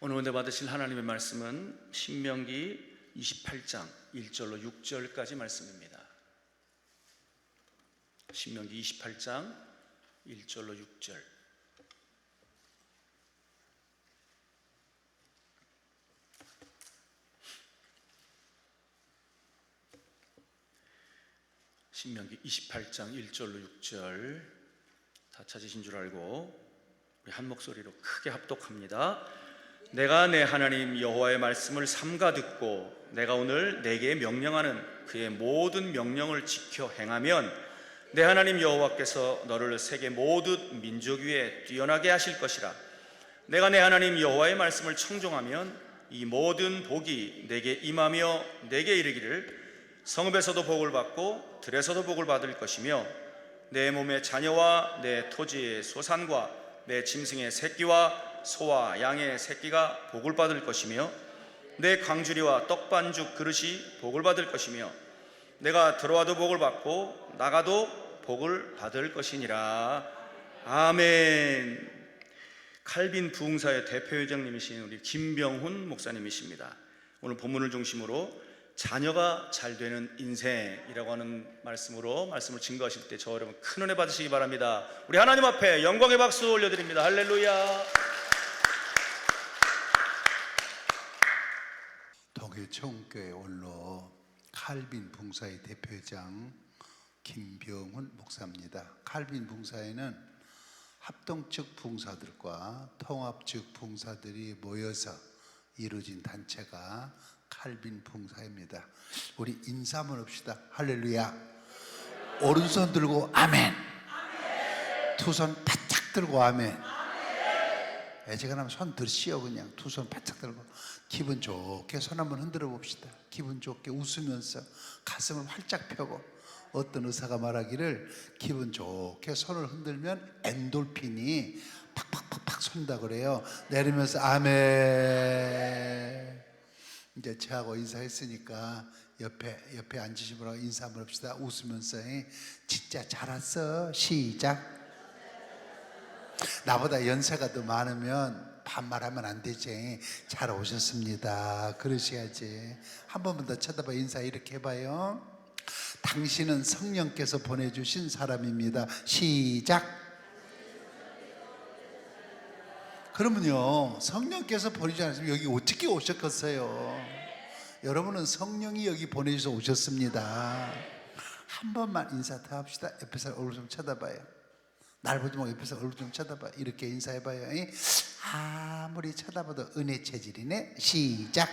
오늘 은혜 받으실 하나님의 말씀은 신명기 28장 1절로 6절까지 말씀입니다. 신명기 28장 1절로 6절. 신명기 28장 1절로 6절 다 찾으신 줄 알고 우리 한 목소리로 크게 합독합니다. 내가 내 하나님 여호와의 말씀을 삼가 듣고 내가 오늘 내게 명령하는 그의 모든 명령을 지켜 행하면 내 하나님 여호와께서 너를 세계 모든 민족 위에 뛰어나게 하실 것이라. 내가 내 하나님 여호와의 말씀을 청종하면 이 모든 복이 내게 임하며 내게 이르기를 성읍에서도 복을 받고 들에서도 복을 받을 것이며 내 몸의 자녀와 내 토지의 소산과 내 짐승의 새끼와 소와 양의 새끼가 복을 받을 것이며 내 광주리와 떡반죽 그릇이 복을 받을 것이며 내가 들어와도 복을 받고 나가도 복을 받을 것이니라. 아멘. 칼빈 부흥사의 대표회장님이신 우리 김병훈 목사님이십니다. 오늘 본문을 중심으로 자녀가 잘 되는 인생이라고 하는 말씀으로 말씀을 증거하실 때 저 여러분 큰 은혜 받으시기 바랍니다. 우리 하나님 앞에 영광의 박수 올려드립니다. 할렐루야. 동해청교회 원로 칼빈 봉사의 대표장 김병훈 목사입니다. 칼빈 봉사에는 합동 측 봉사들과 통합 측 봉사들이 모여서 이루어진 단체가 칼빈 봉사입니다. 우리 인사 한번 합시다. 할렐루야. 오른손 들고 아멘. 두 손 바짝 들고 아멘. 애지간하면 손 들으시오. 그냥 두 손 바짝 들고 기분 좋게 손 한번 흔들어 봅시다. 기분 좋게 웃으면서 가슴을 활짝 펴고, 어떤 의사가 말하기를 기분 좋게 손을 흔들면 엔돌핀이 팍팍팍팍 쏜다 그래요. 내리면서 아멘. 이제 저하고 인사했으니까 옆에 앉으신 분하고 인사 한번 합시다. 웃으면서 진짜 잘 왔어. 시작. 나보다 연세가 더 많으면 반말하면 안 되지. 잘 오셨습니다. 그러셔야지. 한 번만 더 쳐다봐. 인사 이렇게 해봐요. 당신은 성령께서 보내주신 사람입니다. 시작. 그러면요, 성령께서 보내지 않았으면 여기 어떻게 오셨겠어요? 여러분은 성령이 여기 보내주셔서 오셨습니다. 한 번만 인사 더 합시다. 옆에서 얼굴 좀 쳐다봐요. 날 보지 말고 옆에서 얼굴 좀 쳐다봐. 이렇게 인사해봐요. 아무리 쳐다봐도 은혜 체질이네. 시작.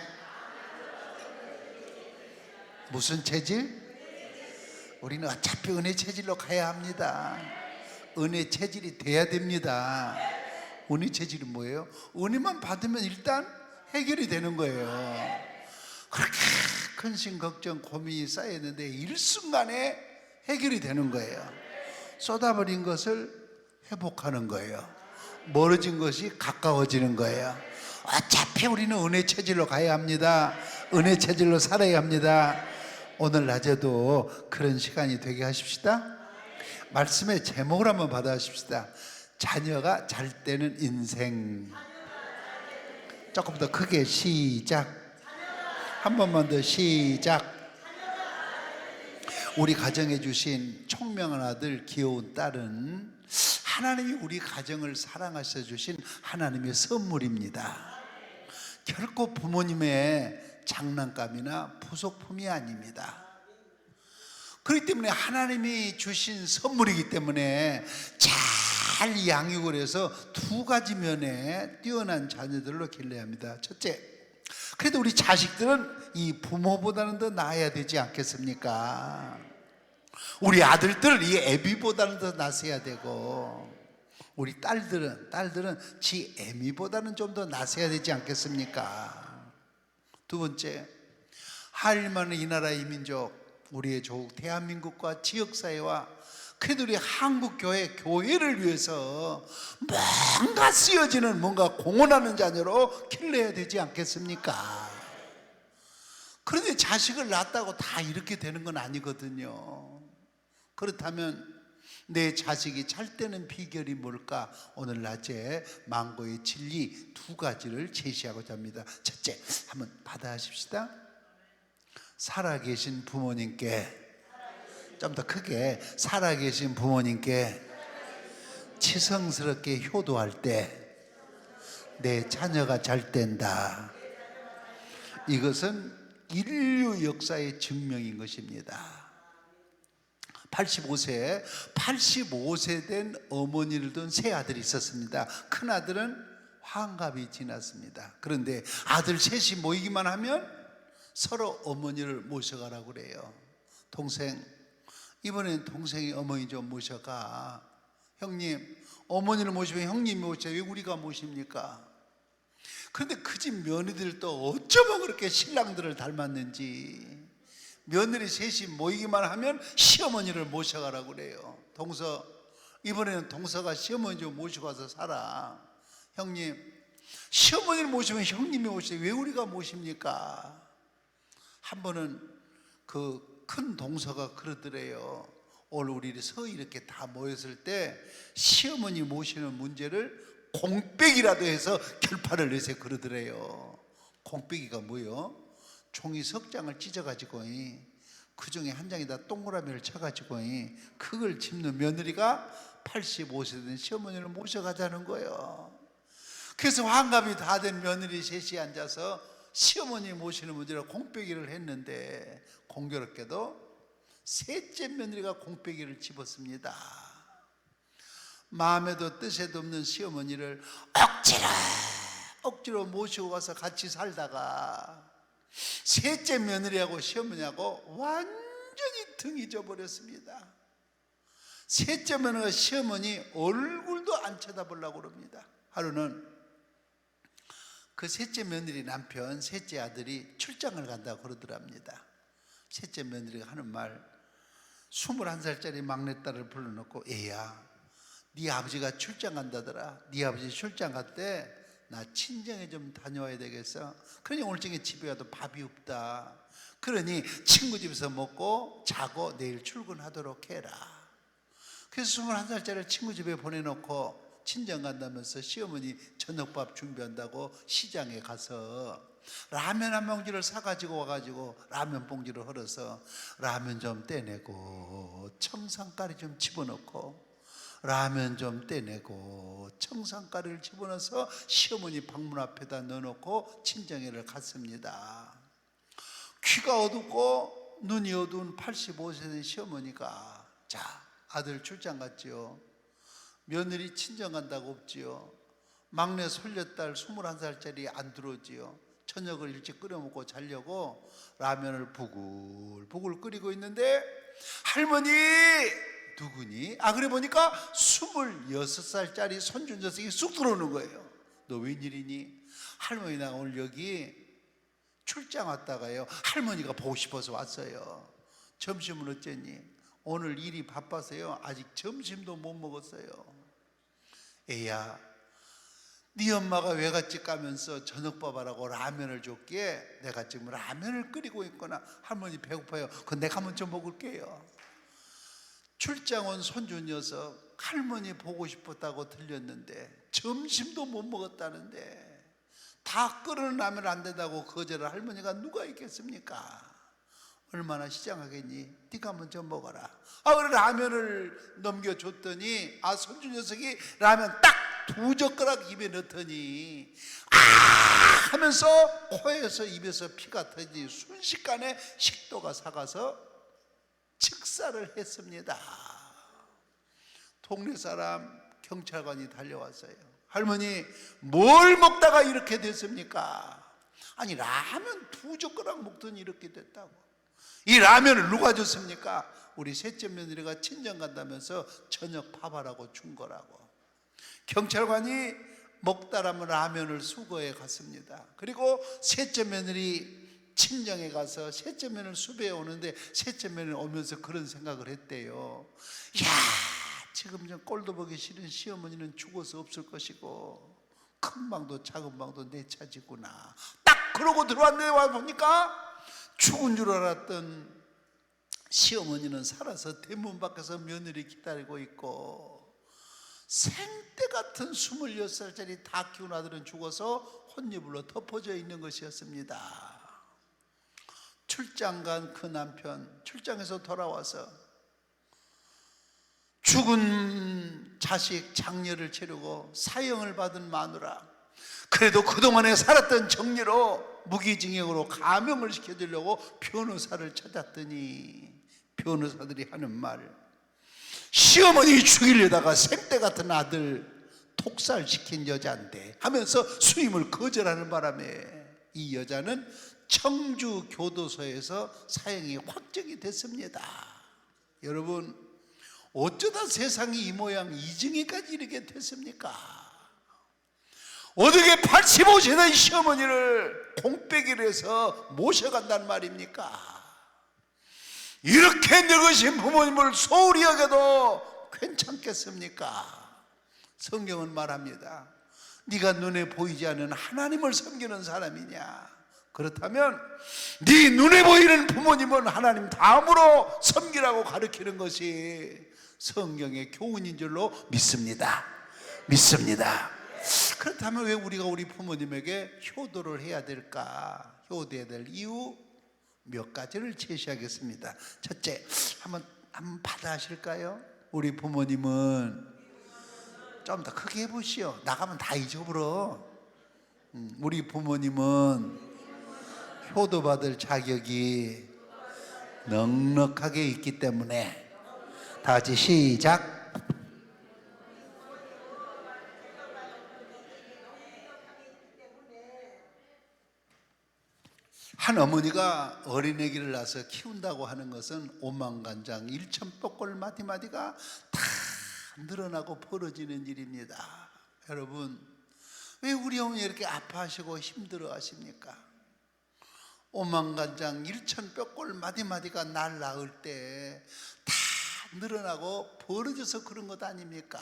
무슨 체질? 우리는 어차피 은혜 체질로 가야 합니다. 은혜 체질이 돼야 됩니다. 은혜 체질은 뭐예요? 은혜만 받으면 일단 해결이 되는 거예요. 그렇게 근심, 걱정, 고민이 쌓였는데 일순간에 해결이 되는 거예요. 쏟아버린 것을 회복하는 거예요. 멀어진 것이 가까워지는 거예요. 어차피 우리는 은혜 체질로 가야 합니다. 은혜 체질로 살아야 합니다. 오늘 낮에도 그런 시간이 되게 하십시다. 말씀의 제목을 한번 받아주십시다. 자녀가 잘 되는 인생. 조금 더 크게 시작. 한 번만 더 시작. 우리 가정에 주신 총명한 아들, 귀여운 딸은 하나님이 우리 가정을 사랑하셔 주신 하나님의 선물입니다. 결코 부모님의 장난감이나 부속품이 아닙니다. 그렇기 때문에 하나님이 주신 선물이기 때문에 잘 양육을 해서 두 가지 면에 뛰어난 자녀들로 길러야 합니다. 첫째, 그래도 우리 자식들은 이 부모보다는 더 나아야 되지 않겠습니까? 우리 아들들 이 애비보다는 더 나서야 되고, 우리 딸들은 지 애미보다는 좀 더 나서야 되지 않겠습니까? 두 번째, 하일 많은 이 나라 이 민족, 우리의 조국 대한민국과 지역사회와 그래도 우리 한국교회를 위해서 뭔가 쓰여지는, 뭔가 공헌하는 자녀로 길러야 되지 않겠습니까? 그런데 자식을 낳았다고 다 이렇게 되는 건 아니거든요. 그렇다면 내 자식이 잘 되는 비결이 뭘까? 오늘 낮에 망고의 진리 두 가지를 제시하고자 합니다. 첫째, 한번 받아하십시다. 살아계신 부모님께, 좀 더 크게, 살아계신 부모님께 치성스럽게 효도할 때 내 자녀가 잘 된다. 이것은 인류 역사의 증명인 것입니다. 85세 된 어머니를 둔 세 아들이 있었습니다. 큰 아들은 환갑이 지났습니다. 그런데 아들 셋이 모이기만 하면 서로 어머니를 모셔가라고 그래요. 동생, 이번엔 동생이 어머니 좀 모셔가. 형님, 어머니를 모시면 형님이 모셔요. 왜 우리가 모십니까? 그런데 그 집 며느리들도 어쩌면 그렇게 신랑들을 닮았는지 며느리 셋이 모이기만 하면 시어머니를 모셔가라고 그래요. 동서, 이번에는 동서가 시어머니 좀 모시고 와서 살아. 형님, 시어머니를 모시면 형님이 모시죠. 왜 우리가 모십니까? 한 번은 그 큰 동서가 그러더래요. 오늘 우리 서희 이렇게 다 모였을 때 시어머니 모시는 문제를 공백이라도 해서 결판을 내세요 그러더래요. 공백이가 뭐요? 종이 석 장을 찢어가지고 그 중에 한 장에다 동그라미를 쳐가지고 그걸 짚는 며느리가 85세 된 시어머니를 모셔가자는 거예요. 그래서 환갑이 다 된 며느리 셋이 앉아서 시어머니 모시는 문제로 공백이를 했는데 공교롭게도 셋째 며느리가 공백이를 집었습니다. 마음에도 뜻에도 없는 시어머니를 억지로 모시고 가서 같이 살다가 셋째 며느리하고 시어머니하고 완전히 등이 져버렸습니다. 셋째 며느리가 시어머니 얼굴도 안 쳐다보려고 그럽니다. 하루는 그 셋째 며느리 남편, 셋째 아들이 출장을 간다고 그러더랍니다. 셋째 며느리가 하는 말, 21살짜리 막내딸을 불러놓고, 애야, 네 아버지가 출장 간다더라. 네 아버지 출장 갔대. 나 친정에 좀 다녀와야 되겠어. 그러니 오늘 저녁에 집에 와도 밥이 없다. 그러니 친구 집에서 먹고 자고 내일 출근하도록 해라. 그래서 21살짜리 친구 집에 보내놓고 친정 간다면서 시어머니 저녁밥 준비한다고 시장에 가서 라면 한 봉지를 사가지고 와가지고 라면 봉지를 헐어서 라면 좀 떼내고 청산가리 좀 집어넣고 라면 좀 떼내고 청산가리를 집어넣어서 시어머니 방문 앞에다 넣어놓고 친정에를 갔습니다. 귀가 어둡고 눈이 어두운 85세 된 시어머니가, 자, 아들 출장 갔지요. 며느리 친정 간다고 없지요. 막내 손녀딸 21살짜리 안 들어오지요. 저녁을 일찍 끓여 먹고 자려고 라면을 부글부글 끓이고 있는데 할머니 누구니? 그래 보니까 26살짜리 손주 녀석이 쑥 들어오는 거예요. 너 웬일이니? 할머니 나 오늘 여기 출장 왔다가요 할머니가 보고 싶어서 왔어요. 점심은 어쨌니? 오늘 일이 바빠서요 아직 점심도 못 먹었어요. 애야, 네 엄마가 외갓집 가면서 저녁밥 하라고 라면을 줬기에 내가 지금 라면을 끓이고 있거나. 할머니 배고파요. 그건 내가 먼저 먹을게요. 출장 온 손주 녀석 할머니 보고 싶었다고 들렸는데 점심도 못 먹었다는데 다 끓여놓은 라면 안 된다고 거절을 할머니가 누가 있겠습니까? 얼마나 시장하겠니? 네가 먼저 먹어라. 그래 라면을 넘겨줬더니 손주 녀석이 라면 딱 2젓가락 입에 넣더니 하면서 코에서 입에서 피가 터지니 순식간에 식도가 삭아서 즉사를 했습니다. 동네 사람 경찰관이 달려왔어요. 할머니 뭘 먹다가 이렇게 됐습니까? 아니 라면 2젓가락 먹더니 이렇게 됐다고. 이 라면을 누가 줬습니까? 우리 셋째 며느리가 친정 간다면서 저녁 밥하라고 준 거라고. 경찰관이 먹다라면 라면을 수거해 갔습니다. 그리고 셋째 며느리 친정에 가서 셋째 며느리 수배해 오는데 셋째 며느리 오면서 그런 생각을 했대요. 야, 지금 좀 꼴도 보기 싫은 시어머니는 죽어서 없을 것이고 큰 방도 작은 방도 내 차지구나. 딱 그러고 들어왔는데 와 보니까 죽은 줄 알았던 시어머니는 살아서 대문 밖에서 며느리 기다리고 있고, 생때 같은 26살짜리 다 키운 아들은 죽어서 혼이불로 덮어져 있는 것이었습니다. 출장 간 그 남편, 출장에서 돌아와서 죽은 자식 장례를 치르고 사형을 받은 마누라, 그래도 그동안에 살았던 정리로 무기징역으로 감형을 시켜주려고 변호사를 찾았더니 변호사들이 하는 말, 시어머니 죽이려다가 생때 같은 아들 독살시킨 여자인데 하면서 수임을 거절하는 바람에 이 여자는 청주 교도소에서 사형이 확정이 됐습니다. 여러분, 어쩌다 세상이 이 모양 이증에까지 이르게 됐습니까? 어떻게 85세 된 시어머니를 공빼기를 해서 모셔간단 말입니까? 이렇게 늙으신 부모님을 소홀히 여겨도 괜찮겠습니까? 성경은 말합니다. 네가 눈에 보이지 않는 하나님을 섬기는 사람이냐? 그렇다면 네 눈에 보이는 부모님은 하나님 다음으로 섬기라고 가르치는 것이 성경의 교훈인 줄로 믿습니다. 그렇다면 왜 우리가 우리 부모님에게 효도를 해야 될까? 효도해야 될 이유 몇 가지를 제시하겠습니다. 첫째, 한번 받아 하실까요? 우리 부모님은 좀 더 크게 해보시오. 나가면 다 잊어버려. 우리 부모님은 효도받을 자격이 넉넉하게 있기 때문에. 다 같이 시작. 한 어머니가 어린애기를 낳아서 키운다고 하는 것은 오만간장 일천뼈골 마디마디가 다 늘어나고 벌어지는 일입니다. 여러분, 왜 우리 어머니 이렇게 아파하시고 힘들어 하십니까? 오만간장 일천뼈골 마디마디가 날 낳을 때 다 늘어나고 벌어져서 그런 것 아닙니까?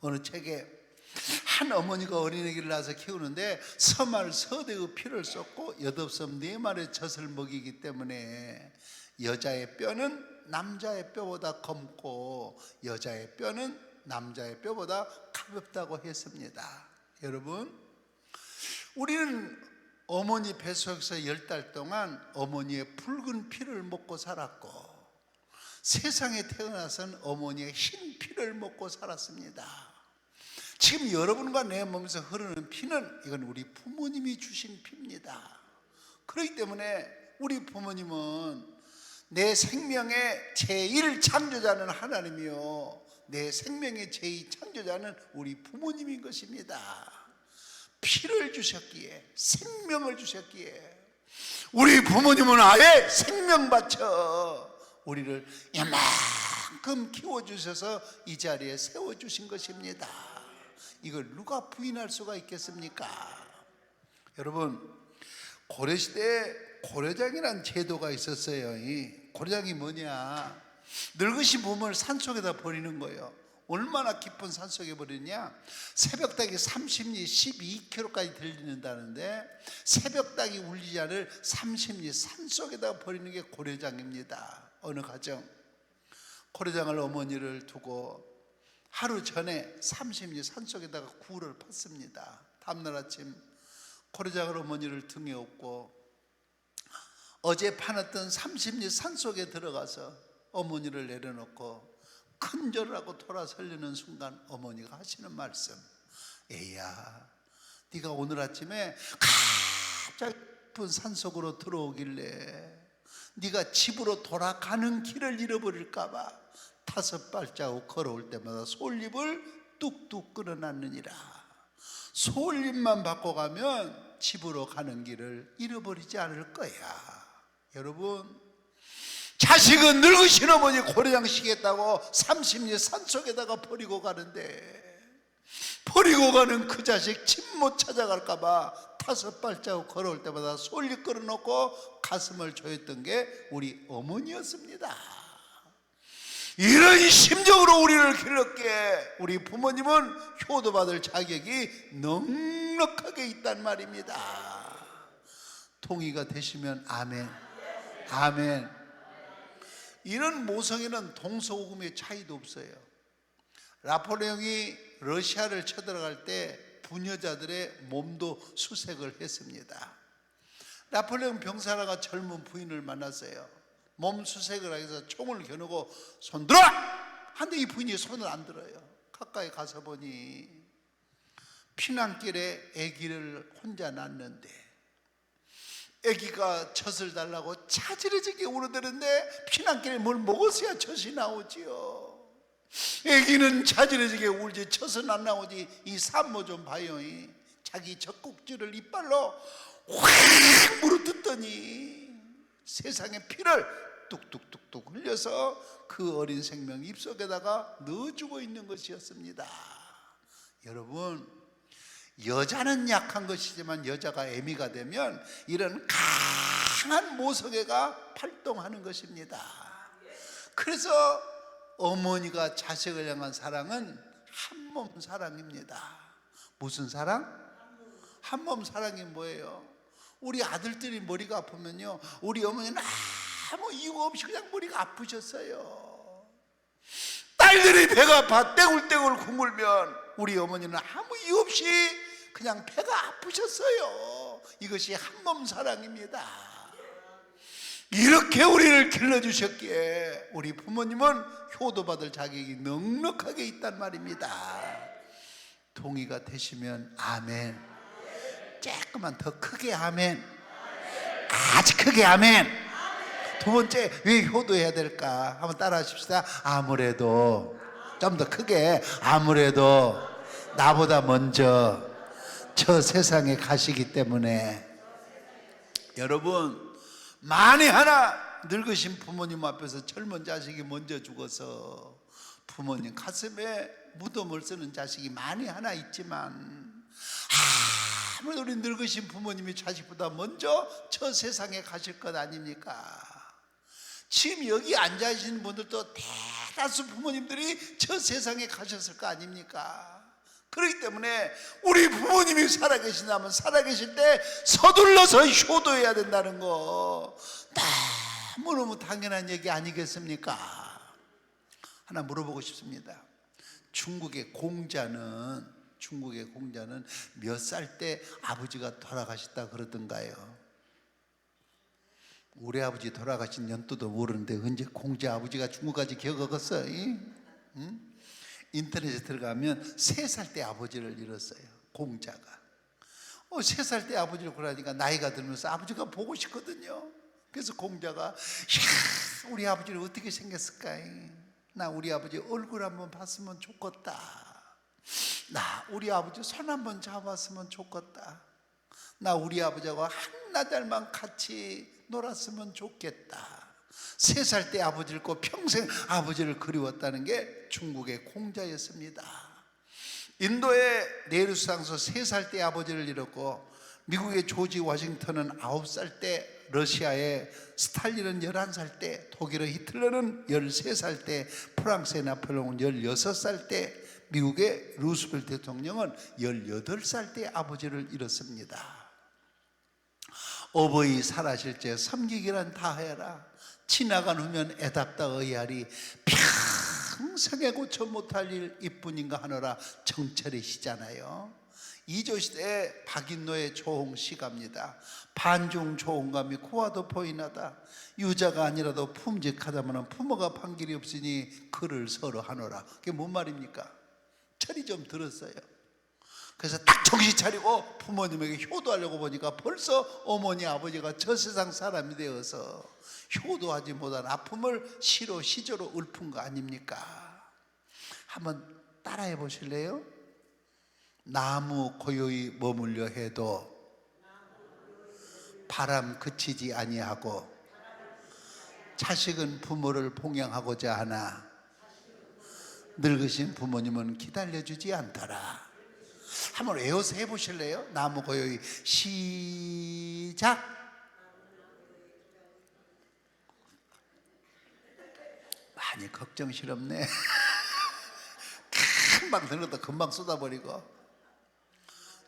어느 책에 한 어머니가 어린애기를 낳아서 키우는데 서말 서대의 피를 쏟고 엿없음 4마리의 젖을 먹이기 때문에 여자의 뼈는 남자의 뼈보다 검고 여자의 뼈는 남자의 뼈보다 가볍다고 했습니다. 여러분, 우리는 어머니 뱃속에서 10달 동안 어머니의 붉은 피를 먹고 살았고, 세상에 태어나선 어머니의 흰 피를 먹고 살았습니다. 지금 여러분과 내 몸에서 흐르는 피는 이건 우리 부모님이 주신 피입니다. 그렇기 때문에 우리 부모님은 내 생명의 제1창조자는 하나님이요, 내 생명의 제2창조자는 우리 부모님인 것입니다. 피를 주셨기에, 생명을 주셨기에 우리 부모님은 아예 생명 바쳐 우리를 이만큼 키워주셔서 이 자리에 세워주신 것입니다. 이걸 누가 부인할 수가 있겠습니까? 여러분, 고려시대에 고려장이라는 제도가 있었어요. 이 고려장이 뭐냐? 늙으신 부모를 산속에다 버리는 거예요. 얼마나 깊은 산속에 버리냐? 새벽닭이 30리 12km까지 들리는다는데 새벽닭이 울리지 않을 30리 산속에다 버리는 게 고려장입니다. 어느 가정, 고려장을 어머니를 두고 하루 전에 30리 산속에다가 굴을 팠습니다. 다음날 아침 고려장을 어머니를 등에 업고 어제 파놨던 30리 산속에 들어가서 어머니를 내려놓고 큰절을 하고 돌아서려는 순간 어머니가 하시는 말씀, 애야, 네가 오늘 아침에 갑자기 깊은 산속으로 들어오길래 네가 집으로 돌아가는 길을 잃어버릴까 봐 5발자국 걸어올 때마다 솔잎을 뚝뚝 끊어놨느니라. 솔잎만 받고 가면 집으로 가는 길을 잃어버리지 않을 거야. 여러분, 자식은 늙으신 어머니 고려장 시겠다고 30리 산속에다가 버리고 가는데, 버리고 가는 그 자식 집 못 찾아갈까 봐 5발자국 걸어올 때마다 솔잎 걸어놓고 가슴을 조였던 게 우리 어머니였습니다. 이런 심정으로 우리를 길렀기에 우리 부모님은 효도받을 자격이 넉넉하게 있단 말입니다. 동의가 되시면 아멘. 아멘. 이런 모성애는 동서고금의 차이도 없어요. 나폴레옹이 러시아를 쳐들어갈 때 부녀자들의 몸도 수색을 했습니다. 나폴레옹 병사라가 젊은 부인을 만났어요. 몸 수색을 하기 위해서 총을 겨누고 손 들어! 한데 이 부인이 손을 안 들어요. 가까이 가서 보니 피난길에 아기를 혼자 낳는데 아기가 젖을 달라고 차지러지게 울어대는데 피난길에 뭘 먹었어야 젖이 나오지요. 아기는 차지러지게 울지 젖은 안 나오지. 이 산모 좀 봐요. 자기 젖꼭지를 이빨로 확 물어뜯더니 세상에 피를 뚝뚝뚝뚝 흘려서 그 어린 생명 입속에다가 넣어주고 있는 것이었습니다. 여러분, 여자는 약한 것이지만 여자가 애미가 되면 이런 강한 모성애가 발동하는 것입니다. 그래서 어머니가 자식을 향한 사랑은 한몸 사랑입니다. 무슨 사랑? 한몸 사랑이 뭐예요? 우리 아들들이 머리가 아프면요, 우리 어머니는 아무 이유 없이 그냥 머리가 아프셨어요. 딸들이 배가 아파 떼굴떼굴 굶으면 우리 어머니는 아무 이유 없이 그냥 배가 아프셨어요. 이것이 한몸 사랑입니다. 이렇게 우리를 길러주셨기에 우리 부모님은 효도받을 자격이 넉넉하게 있단 말입니다. 동의가 되시면 아멘. 조금만 더 크게 아멘. 아주 크게 아멘. 두 번째, 왜 효도해야 될까? 한번 따라 하십시다. 아무래도, 좀 더 크게, 아무래도 나보다 먼저 저 세상에 가시기 때문에. 여러분, 만에 하나 늙으신 부모님 앞에서 젊은 자식이 먼저 죽어서 부모님 가슴에 무덤을 쓰는 자식이 만에 하나 있지만, 아무래도 우리 늙으신 부모님이 자식보다 먼저 저 세상에 가실 것 아닙니까? 지금 여기 앉아 계신 분들도 대다수 부모님들이 저 세상에 가셨을 거 아닙니까? 그렇기 때문에 우리 부모님이 살아계신다면 살아계실 때 서둘러서 효도해야 된다는 거 너무너무 당연한 얘기 아니겠습니까? 하나 물어보고 싶습니다. 중국의 공자는 몇 살 때 아버지가 돌아가셨다 그러던가요? 우리 아버지 돌아가신 연도도 모르는데 언제 공자 아버지가 중국까지 기억하겠어? 응? 인터넷에 들어가면 3살 때 아버지를 잃었어요. 공자가 3살 때 아버지를 그러니까 나이가 들면서 아버지가 보고 싶거든요. 그래서 공자가 야, 우리 아버지는 어떻게 생겼을까? 나 우리 아버지 얼굴 한번 봤으면 좋겠다. 나 우리 아버지 손 한번 잡았으면 좋겠다. 나 우리 아버지하고 한나절만 같이 놀았으면 좋겠다. 3살 때 아버지를 꼭 평생 아버지를 그리웠다는 게 중국의 공자였습니다. 인도의 네르수상소 3살 때 아버지를 잃었고, 미국의 조지 워싱턴은 9살 때, 러시아의 스탈린은 11살 때, 독일의 히틀러는 13살 때, 프랑스의 나폴레옹은 16살 때, 미국의 루스벨트 대통령은 18살 때 아버지를 잃었습니다. 어버이 살아실 때 섬기기란 다 해라. 지나간 후면 애답다 의하리. 평생에 고쳐 못할 일 이뿐인가 하노라 정철이시잖아요. 이조시대 박인노의 조홍시갑니다. 반중 조홍감이 고와도 보이나다. 유자가 아니라도 품직하다면 부모가 판길이 없으니 그를 서로 하노라. 그게 뭔 말입니까? 철이 좀 들었어요. 그래서 딱 정신 차리고 부모님에게 효도하려고 보니까 벌써 어머니 아버지가 저 세상 사람이 되어서 효도하지 못한 아픔을 시로 시조로 읊은 거 아닙니까? 한번 따라해 보실래요? 나무 고요히 머물려 해도 바람 그치지 아니하고 자식은 부모를 봉양하고자 하나 늙으신 부모님은 기다려주지 않더라. 한번 외워서 해보실래요? 나무 고요히 시작. 많이 걱정스럽네. 금방 들었다 금방 쏟아버리고.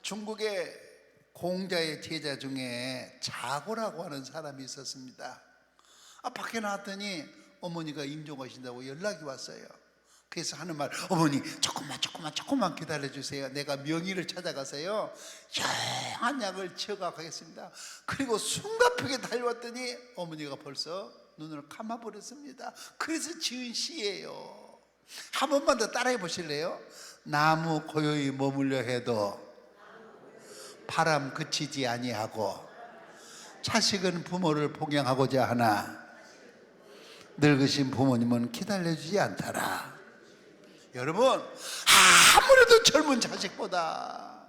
중국의 공자의 제자 중에 자고라고 하는 사람이 있었습니다. 밖에 나왔더니 어머니가 임종하신다고 연락이 왔어요. 그래서 하는 말, 어머니 조금만 기다려주세요. 내가 명의를 찾아가서요 영한 약을 지어가겠습니다. 그리고 숨가쁘게 달려왔더니 어머니가 벌써 눈을 감아버렸습니다. 그래서 지은 시예요. 한 번만 더 따라해 보실래요? 나무 고요히 머물려 해도 바람 그치지 아니하고 자식은 부모를 복양하고자 하나 늙으신 부모님은 기다려주지 않더라. 여러분, 아무래도 젊은 자식보다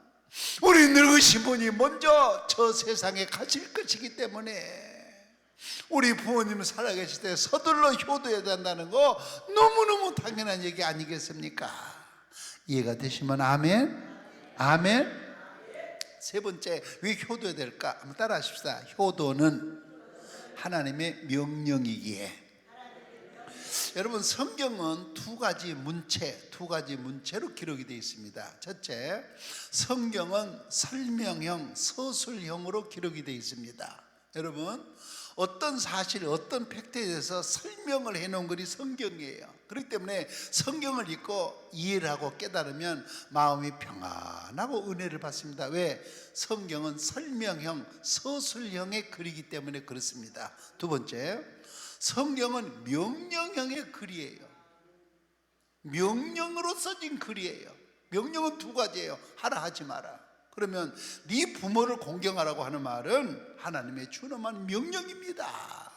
우리 늙으신 분이 먼저 저 세상에 가실 것이기 때문에 우리 부모님 살아계실 때 서둘러 효도해야 된다는 거 너무너무 당연한 얘기 아니겠습니까? 이해가 되시면 아멘? 아멘? 세 번째, 왜 효도해야 될까? 한번 따라 하십시다. 효도는 하나님의 명령이기에. 여러분, 성경은 두 가지 문체로 기록이 되어 있습니다. 첫째, 성경은 설명형, 서술형으로 기록이 되어 있습니다. 여러분, 어떤 사실, 어떤 팩트에 대해서 설명을 해놓은 것이 성경이에요. 그렇기 때문에 성경을 읽고 이해를 하고 깨달으면 마음이 평안하고 은혜를 받습니다. 왜? 성경은 설명형, 서술형의 글이기 때문에 그렇습니다. 두 번째, 성경은 명령형의 글이에요. 명령으로 써진 글이에요. 명령은 두 가지예요. 하라 하지 마라. 그러면 네 부모를 공경하라고 하는 말은 하나님의 준엄한 명령입니다.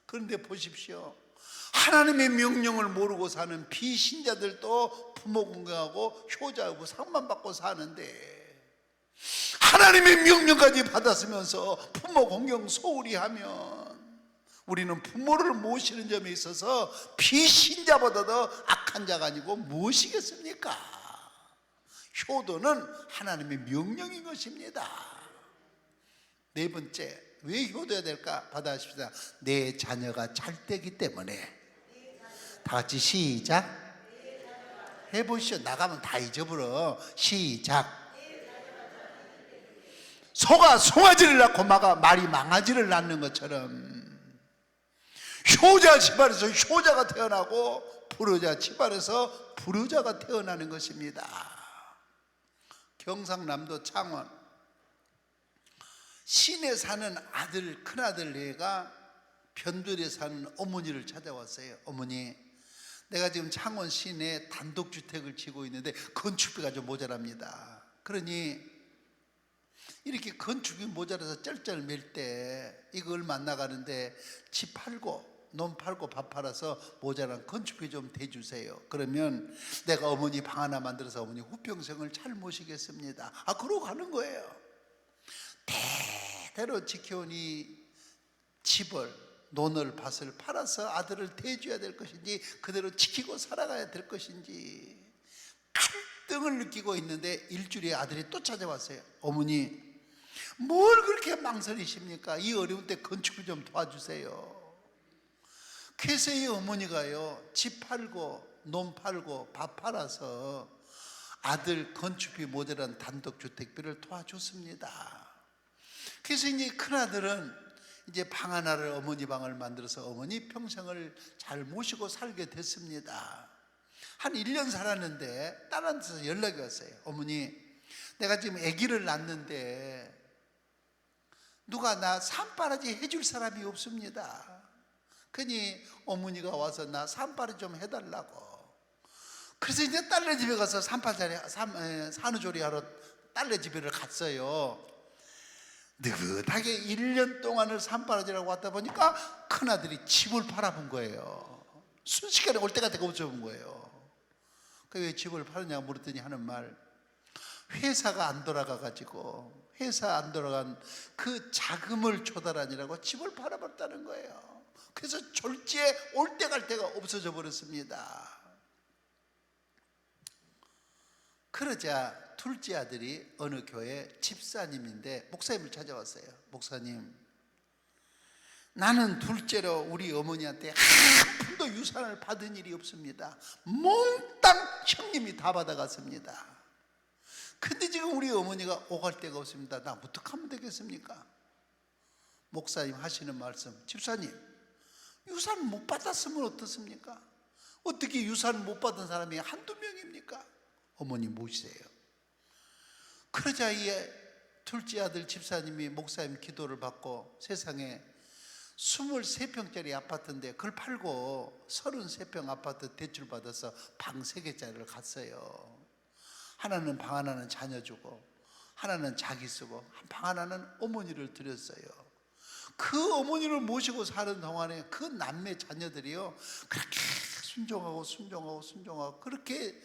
그런데 보십시오, 하나님의 명령을 모르고 사는 비신자들도 부모 공경하고 효자하고 상만 받고 사는데, 하나님의 명령까지 받았으면서 부모 공경 소홀히 하면 우리는 부모를 모시는 점에 있어서 비신자보다도 악한 자가 아니고 무엇이겠습니까? 효도는 하나님의 명령인 것입니다. 네 번째, 왜 효도해야 될까? 받아십시다. 내 자녀가 잘 되기 때문에. 다 같이 시작. 해보시죠. 나가면 다 잊어버려. 시작. 소가 송아지를 낳고 마가 말이 망아지를 낳는 것처럼 효자 집안에서 효자가 태어나고 불효자 집안에서 불효자가 태어나는 것입니다. 경상남도 창원 시내 사는 아들, 큰아들 애가 변두리에 사는 어머니를 찾아왔어요. 어머니, 내가 지금 창원 시내에 단독주택을 지고 있는데 건축비가 좀 모자랍니다. 그러니 이렇게 건축이 모자라서 쩔쩔맬 때 이거 얼마 안 나가는데 집 팔고 논 팔고 밥 팔아서 모자란 건축비 좀 대주세요. 그러면 내가 어머니 방 하나 만들어서 어머니 후평생을 잘 모시겠습니다. 그러고 가는 거예요. 대대로 지켜온 이 집을, 논을, 밭을 팔아서 아들을 대줘야 될 것인지 그대로 지키고 살아가야 될 것인지 갈등을 느끼고 있는데 일주일에 아들이 또 찾아왔어요. 어머니, 뭘 그렇게 망설이십니까? 이 어려운 때 건축비 좀 도와주세요. 그래서 이 어머니가요, 집 팔고 논 팔고 밥 팔아서 아들 건축비 모자란 단독주택비를 도와줬습니다. 그래서 이제 큰아들은 이제 방 하나를, 어머니 방을 만들어서 어머니 평생을 잘 모시고 살게 됐습니다. 한 1년 살았는데 딸한테서 연락이 왔어요. 어머니, 내가 지금 아기를 낳는데 누가 나 산바라지 해줄 사람이 없습니다. 그니 어머니가 와서 나 산바라지 좀 해달라고. 그래서 이제 딸네 집에 가서 산후조리 하러 딸네 집에를 갔어요. 느긋하게 1년 동안을 산바라지라고 왔다 보니까 큰아들이 집을 팔아본 거예요. 순식간에 올 때가 되고 없어본 거예요. 왜 집을 팔았냐고 물었더니 하는 말, 회사가 안 돌아가가지고 회사 안 돌아간 그 자금을 조달하느라고 집을 팔아버렸다는 거예요. 그래서 졸지에 올 때 갈 데가 없어져 버렸습니다. 그러자 둘째 아들이 어느 교회 집사님인데 목사님을 찾아왔어요. 목사님, 나는 둘째로 우리 어머니한테 한 푼도 유산을 받은 일이 없습니다. 몽땅 형님이 다 받아갔습니다. 근데 지금 우리 어머니가 오갈 데가 없습니다. 나 어떻게 하면 되겠습니까? 목사님 하시는 말씀, 집사님, 유산 못 받았으면 어떻습니까? 어떻게 유산 못 받은 사람이 한두 명입니까? 어머니 모시세요. 그러자 이 둘째 아들 집사님이 목사님 기도를 받고 세상에 23평짜리 아파트인데 그걸 팔고 33평 아파트 대출 받아서 방 3개짜리를 갔어요. 하나는 방 하나는 자녀 주고 하나는 자기 쓰고 방 하나는 어머니를 드렸어요. 그 어머니를 모시고 사는 동안에 그 남매 자녀들이요 그렇게 순종하고 그렇게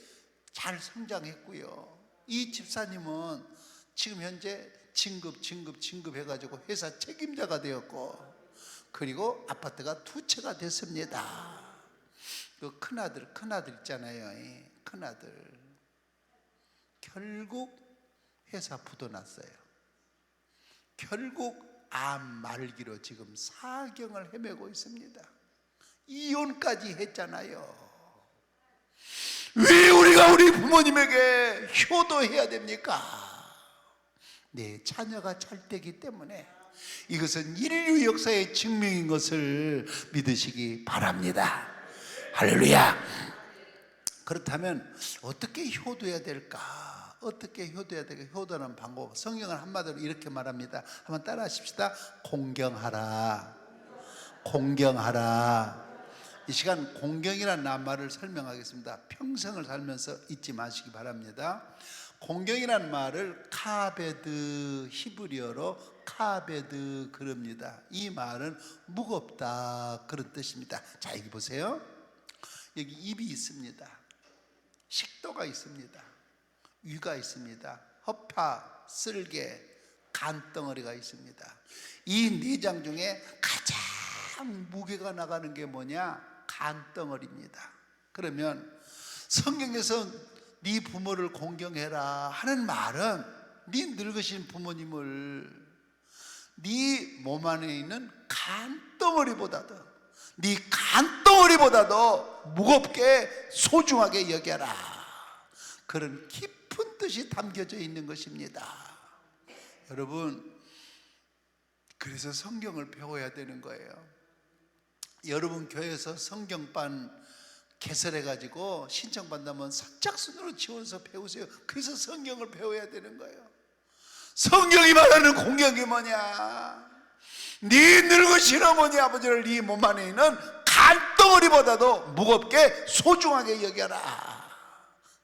잘 성장했고요. 이 집사님은 지금 현재 진급 해가지고 회사 책임자가 되었고, 그리고 아파트가 2채가 됐습니다. 그 큰아들 있잖아요. 이 큰아들 결국 회사 부도 났어요. 결국 암 말기로 지금 사경을 헤매고 있습니다. 이혼까지 했잖아요. 왜 우리가 우리 부모님에게 효도해야 됩니까? 내 자녀가 잘 되기 때문에. 이것은 인류 역사의 증명인 것을 믿으시기 바랍니다. 할렐루야. 그렇다면 어떻게 효도해야 될까? 어떻게 효도해야 될까? 효도하는 방법, 성경은 한마디로 이렇게 말합니다. 한번 따라 하십시다. 공경하라. 공경하라. 이 시간 공경이라는 말을 설명하겠습니다. 평생을 살면서 잊지 마시기 바랍니다. 공경이라는 말을 카베드, 히브리어로 카베드 그럽니다. 이 말은 무겁다 그런 뜻입니다. 자, 여기 보세요. 여기 입이 있습니다. 식도가 있습니다. 위가 있습니다. 허파, 쓸개, 간덩어리가 있습니다. 이 내장 중에 가장 무게가 나가는 게 뭐냐? 간덩어리입니다. 그러면 성경에서 네 부모를 공경해라 하는 말은 네 늙으신 부모님을 네 몸 안에 있는 간덩어리보다도, 네 간덩어리보다도 무겁게 소중하게 여겨라, 그런 깊은 뜻이 담겨져 있는 것입니다. 여러분, 그래서 성경을 배워야 되는 거예요. 여러분 교회에서 성경반 개설해가지고 신청받다면 선착순으로 지원해서 배우세요. 그래서 성경을 배워야 되는 거예요. 성경이 말하는 공경이 뭐냐? 네 늙으신 어머니 아버지를 네 몸 안에 있는 간덩어리보다도 무겁게 소중하게 여겨라.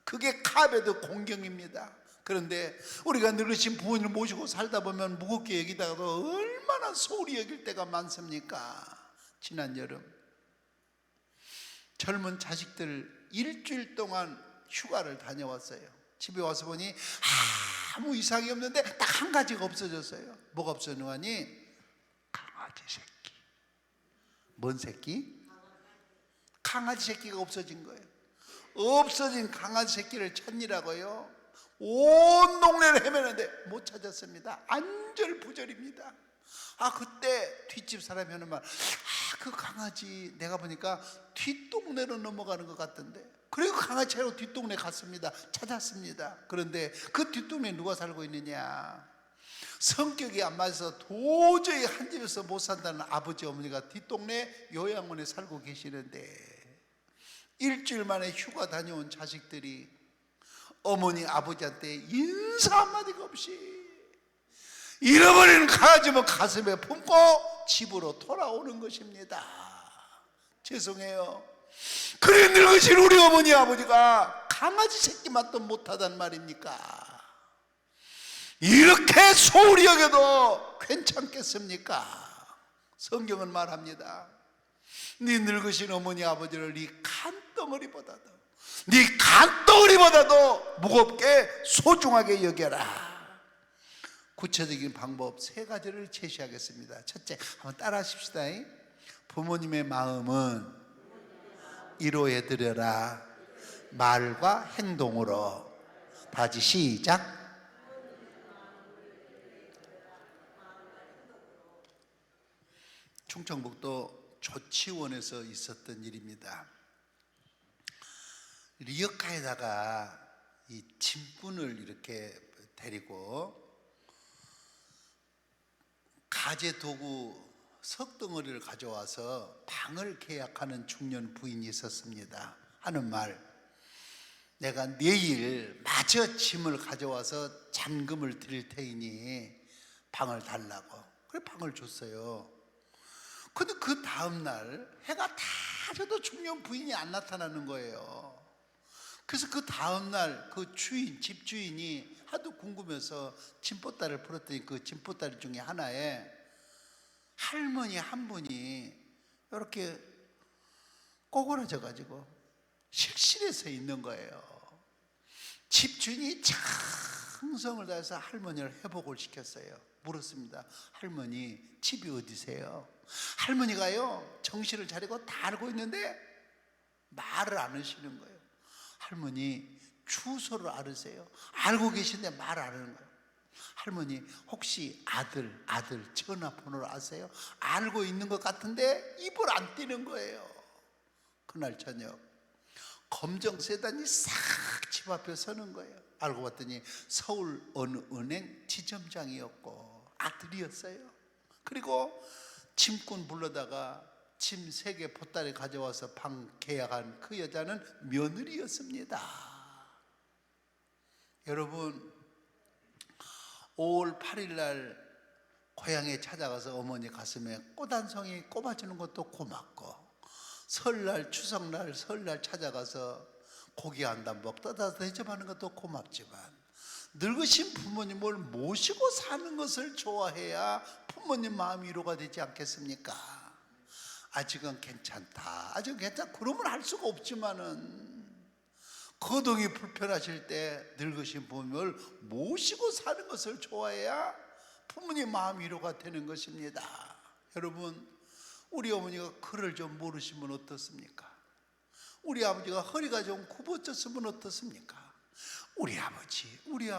그게 카베드 공경입니다. 그런데 우리가 늙으신 부모님을 모시고 살다 보면 무겁게 여기다가도 얼마나 소홀히 여길 때가 많습니까? 지난 여름 젊은 자식들 일주일 동안 휴가를 다녀왔어요. 집에 와서 보니 아무 이상이 없는데 딱 한 가지가 없어졌어요. 뭐가 없어졌느니? 강아지 새끼. 뭔 새끼? 강아지 새끼가 없어진 거예요. 없어진 강아지 새끼를 찾느라고요 온 동네를 헤매는데 못 찾았습니다. 안절부절입니다. 그때 뒷집 사람이 하는 말, 그 강아지 내가 보니까 뒷동네로 넘어가는 것 같던데. 그리고 강아지 차로 뒷동네 갔습니다. 찾았습니다. 그런데 그 뒷동네에 누가 살고 있느냐? 성격이 안 맞아서 도저히 한 집에서 못 산다는 아버지 어머니가 뒷동네 요양원에 살고 계시는데, 일주일 만에 휴가 다녀온 자식들이 어머니 아버지한테 인사 한마디가 없이 잃어버린 강아지만 가슴에 품고 집으로 돌아오는 것입니다. 죄송해요. 그래 늙으신 우리 어머니 아버지가 강아지 새끼 맛도 못하단 말입니까? 이렇게 소홀히 여겨도 괜찮겠습니까? 성경은 말합니다. 네 늙으신 어머니 아버지를 네 간덩어리보다도 무겁게 소중하게 여겨라. 구체적인 방법 3가지를 제시하겠습니다. 첫째, 한번 따라 하십시다. 부모님의 마음은 이로해드려라. 말과 행동으로. 다시 시작. 충청북도 조치원에서 있었던 일입니다. 리어카에다가 이 짐꾼을 이렇게 데리고 가재 도구 석덩어리를 가져와서 방을 계약하는 중년 부인이 있었습니다. 하는 말, 내가 내일 마저 짐을 가져와서 잔금을 드릴 테이니 방을 달라고. 그래 방을 줬어요. 근데 그 다음날 해가 다 져도 중년 부인이 안 나타나는 거예요. 그래서 그 다음날 그 주인, 집주인이 하도 궁금해서 짐보따리를 풀었더니 그 짐보따리 중에 하나에 할머니 한 분이 이렇게 꼬그라져 가지고 실실해서 있는 거예요. 집주인이 정성을 다해서 할머니를 회복을 시켰어요. 물었습니다. 할머니 집이 어디세요? 할머니가요 정신을 차리고 다 알고 있는데 말을 안 하시는 거예요. 할머니 주소를 알으세요? 알고 계신데 말 안 하는 거예요. 할머니 혹시 아들 전화번호를 아세요? 알고 있는 것 같은데 입을 안 떼는 거예요. 그날 저녁 검정 세단이 싹 집 앞에 서는 거예요. 알고 봤더니 서울 어느 은행 지점장이었고 아들이었어요. 그리고 짐꾼 불러다가 짐 3개 보따리 가져와서 방 계약한 그 여자는 며느리였습니다. 여러분 5월 8일 날 고향에 찾아가서 어머니 가슴에 꽃 한 송이 꼽아주는 것도 고맙고, 설날 추석날 설날 찾아가서 고기 한 단복 떠다 대접하는 것도 고맙지만 늙으신 부모님을 모시고 사는 것을 좋아해야 부모님 마음이 위로가 되지 않겠습니까? 아직은 괜찮다, 아직은 괜찮다 그러면 할 수가 없지만은 거동이 불편하실 때 늙으신 부모님을 모시고 사는 것을 좋아해야 부모님 마음 위로가 되는 것입니다. 여러분 우리 어머니가 글을 좀 모르시면 어떻습니까? 우리 아버지가 허리가 좀 굽어졌으면 어떻습니까? 우리 아버지, 우리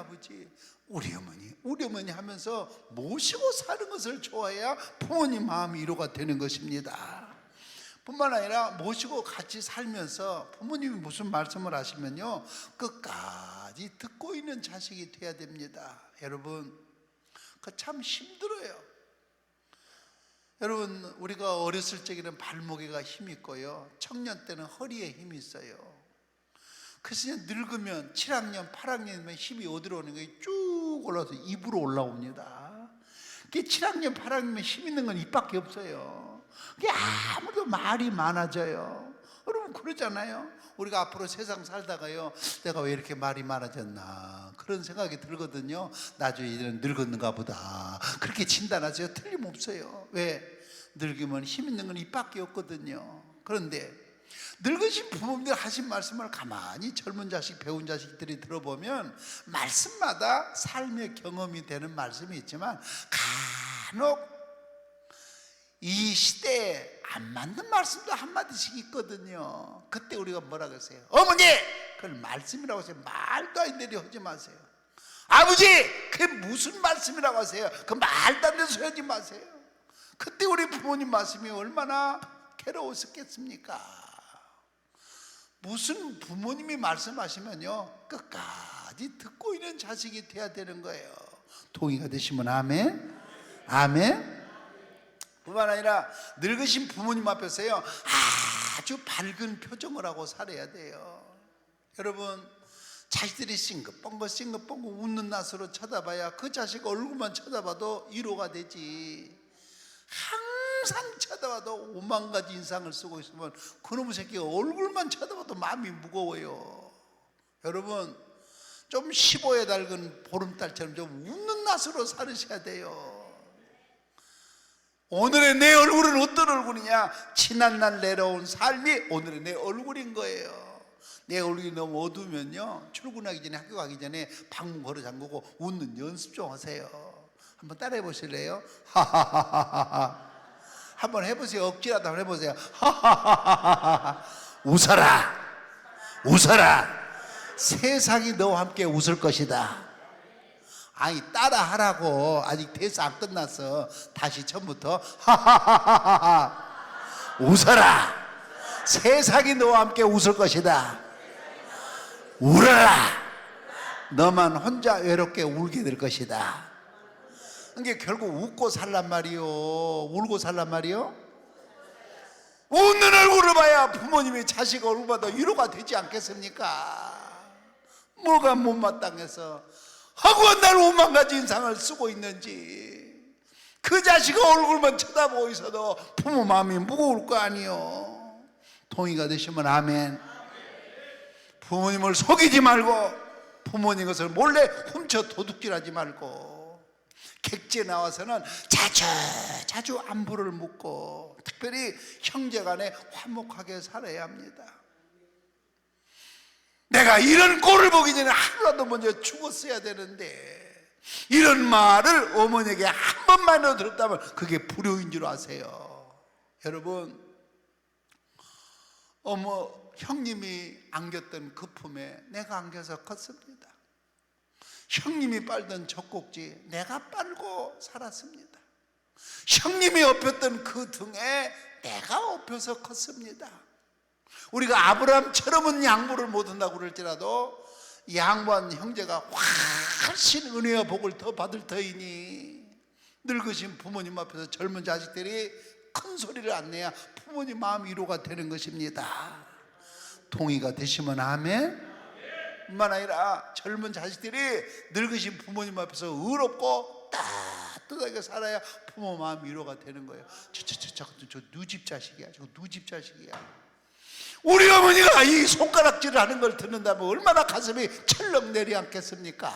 어머니 하면서 모시고 사는 것을 좋아해야 부모님 마음 위로가 되는 것입니다. 뿐만 아니라 모시고 같이 살면서 부모님이 무슨 말씀을 하시면요 끝까지 듣고 있는 자식이 돼야 됩니다. 여러분 그 참 힘들어요. 여러분 우리가 어렸을 적에는 발목에가 힘이 있고요 청년 때는 허리에 힘이 있어요. 그래서 늙으면 7학년 8학년이면 힘이 어디로 오는 거예요? 쭉 올라와서 입으로 올라옵니다. 7학년 8학년이면 힘 있는 건 입밖에 없어요. 아무도 말이 많아져요. 여러분 그러잖아요. 우리가 앞으로 세상 살다가요 내가 왜 이렇게 말이 많아졌나 그런 생각이 들거든요. 나중에 이제는 늙었는가 보다 그렇게 진단하세요. 틀림없어요. 왜? 늙으면 힘 있는 건 입밖에 없거든요. 그런데 늙으신 부모님들 하신 말씀을 가만히 젊은 자식 배운 자식들이 들어보면 말씀마다 삶의 경험이 되는 말씀이 있지만 간혹 이 시대에 안 맞는 말씀도 한마디씩 있거든요. 그때 우리가 뭐라 그러세요? 어머니! 그걸 말씀이라고 하세요. 말도 안 되는 하지 마세요. 아버지! 그게 무슨 말씀이라고 하세요? 그 말도 안 되는 소리 하지 마세요. 그때 우리 부모님 말씀이 얼마나 괴로웠었겠습니까? 무슨 부모님이 말씀하시면요 끝까지 듣고 있는 자식이 돼야 되는 거예요. 동의가 되시면 아멘. 아멘. 뿐만 아니라 늙으신 부모님 앞에서요 아주 밝은 표정을 하고 살아야 돼요. 여러분 자식들이 싱긋벙긋 웃는 낯으로 쳐다봐야 그 자식 얼굴만 쳐다봐도 위로가 되지. 항상 쳐다봐도 5만 가지 인상을 쓰고 있으면 그놈의 새끼가 얼굴만 쳐다봐도 마음이 무거워요. 여러분 좀 15에 낡은 보름달처럼 좀 웃는 낯으로 살으셔야 돼요. 오늘의 내 얼굴은 어떤 얼굴이냐? 지난날 내려온 삶이 오늘의 내 얼굴인 거예요. 내 얼굴이 너무 어두우면요 출근하기 전에 학교 가기 전에 방문 걸어 잠그고 웃는 연습 좀 하세요. 한번 따라해 보실래요? 하하하하하. 한번 해보세요. 억지라도 한번 해보세요. 하하하하하. 웃어라. 세상이 너와 함께 웃을 것이다. 아니 따라 하라고. 아직 대사 안 끝났어. 다시 처음부터 하하하하하. 웃어라. 세상이 너와 함께 웃을 것이다. 울어라. 너만 혼자 외롭게 울게 될 것이다. 그게 결국 웃고 살란 말이요, 울고 살란 말이요? 웃는 얼굴을 봐야 부모님이 자식 얼굴보다 위로가 되지 않겠습니까? 뭐가 못마땅해서 허구한 날 5만 가지 인상을 쓰고 있는지, 그 자식 얼굴만 쳐다보고 있어도 부모 마음이 무거울 거 아니요. 동의가 되시면 아멘. 부모님을 속이지 말고, 부모님 것을 몰래 훔쳐 도둑질하지 말고, 객지에 나와서는 자주 안부를 묻고, 특별히 형제간에 화목하게 살아야 합니다. 내가 이런 꼴을 보기 전에 하루라도 먼저 죽었어야 되는데, 이런 말을 어머니에게 한 번만이라도 들었다면 그게 불효인 줄 아세요. 여러분, 형님이 안겼던 그 품에 내가 안겨서 컸습니다. 형님이 빨던 젖꼭지 내가 빨고 살았습니다. 형님이 업혔던 그 등에 내가 업혀서 컸습니다. 우리가 아브라함처럼은 양보를 못한다고 그럴지라도 양보한 형제가 훨씬 은혜와 복을 더 받을 터이니, 늙으신 부모님 앞에서 젊은 자식들이 큰 소리를 안 내야 부모님 마음 위로가 되는 것입니다. 동의가 되시면 아멘. 뿐만 아니라 젊은 자식들이 늙으신 부모님 앞에서 의롭고 따뜻하게 살아야 부모 마음 위로가 되는 거예요. 저 누집 자식이야, 저 누집 자식이야. 우리 어머니가 이 손가락질을 하는 걸 듣는다면 얼마나 가슴이 철렁 내려앉겠습니까?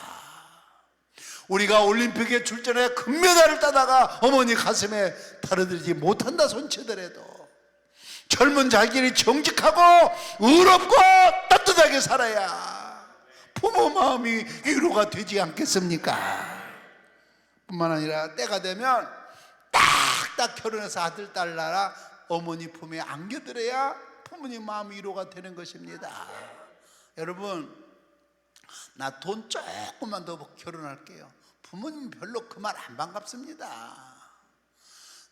우리가 올림픽에 출전해 금메달을 따다가 어머니 가슴에 다루들지 못한다 손치더라도 젊은 자기들이 정직하고 의롭고 따뜻하게 살아야 부모 마음이 위로가 되지 않겠습니까? 뿐만 아니라 때가 되면 딱딱 결혼해서 아들 딸 낳아 어머니 품에 안겨드려야 부모님 마음 위로가 되는 것입니다. 여러분, 나 돈 조금만 더 결혼할게요. 부모님 별로 그 말 안 반갑습니다.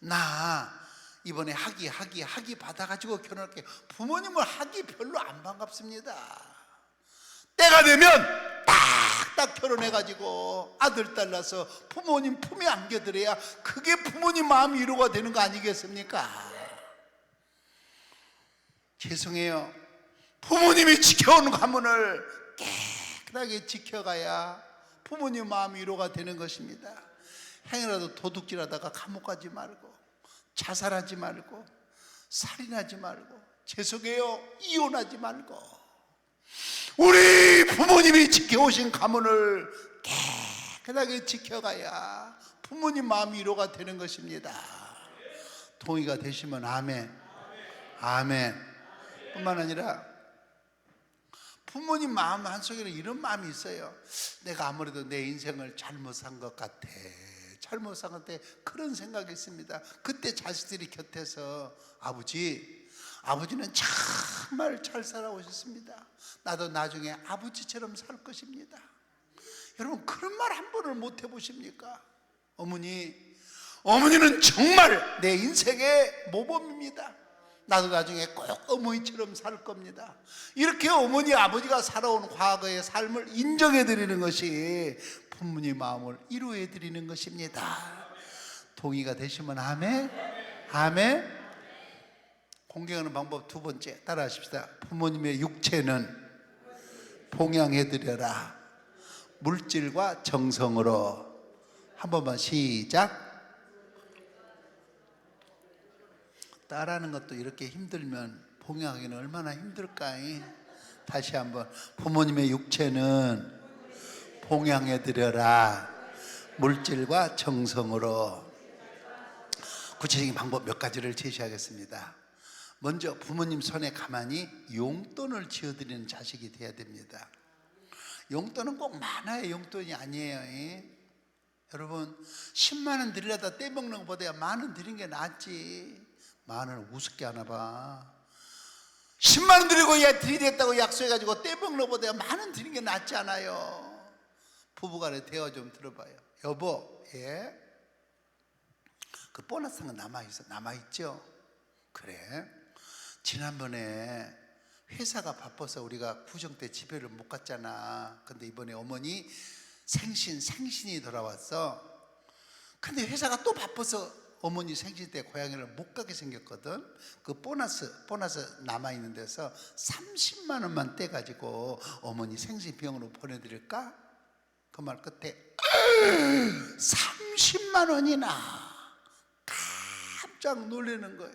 나 이번에 학위 받아가지고 결혼할게요. 부모님은 학위 별로 안 반갑습니다. 때가 되면 딱딱 결혼해가지고 아들 딸 낳아서 부모님 품에 안겨드려야 그게 부모님 마음 위로가 되는 거 아니겠습니까? 죄송해요. 부모님이 지켜온 가문을 깨끗하게 지켜가야 부모님 마음 위로가 되는 것입니다. 행여라도 도둑질하다가 감옥 가지 말고, 자살하지 말고, 살인하지 말고, 죄송해요, 이혼하지 말고, 우리 부모님이 지켜오신 가문을 깨끗하게 지켜가야 부모님 마음 위로가 되는 것입니다. 동의가 되시면 아멘. 아멘. 뿐만 아니라 부모님 마음 한속에는 이런 마음이 있어요. 내가 아무래도 내 인생을 잘못 산 것 같아, 잘못 산 것 같아, 그런 생각이 있습니다. 그때 자식들이 곁에서 아버지는 정말 잘 살아오셨습니다. 나도 나중에 아버지처럼 살 것입니다. 여러분, 그런 말 한 번을 못 해보십니까? 어머니는 정말 내 인생의 모범입니다. 나도 나중에 꼭 어머니처럼 살 겁니다. 이렇게 어머니 아버지가 살아온 과거의 삶을 인정해 드리는 것이 부모님 마음을 위로해 드리는 것입니다. 동의가 되시면 아멘. 아멘. 공경하는 방법 두 번째, 따라하십시다. 부모님의 육체는 봉양해 드려라, 물질과 정성으로. 한 번만 시작. 따라하는 것도 이렇게 힘들면 봉양하기는 얼마나 힘들까? 다시 한번. 부모님의 육체는 봉양해 드려라, 물질과 정성으로. 구체적인 방법 몇 가지를 제시하겠습니다. 먼저 부모님 손에 가만히 용돈을 쥐어드리는 자식이 돼야 됩니다. 용돈은 꼭 많아야 용돈이 아니에요. 여러분, 10만 원 드리려다 떼먹는 것보다 만 원 드린 게 낫지. 만 원을 우습게 하나 봐. 10만 원 드리고 드리겠다고 약속해가지고 떼먹는 것보다 만 원 드린 게 낫지 않아요? 부부간에 대화 좀 들어봐요. 여보, 그 보너스 한 거 남아있죠? 그래, 지난번에 회사가 바빠서 우리가 구정 때 집회를 못 갔잖아. 근데 이번에 어머니 생신이 돌아왔어. 근데 회사가 또 바빠서 어머니 생신 때 고향을 못 가게 생겼거든. 그 보너스 남아있는 데서 30만 원만 떼가지고 어머니 생신 비용으로 보내드릴까? 그 말 끝에 30만 원이나 깜짝 놀라는 거예요.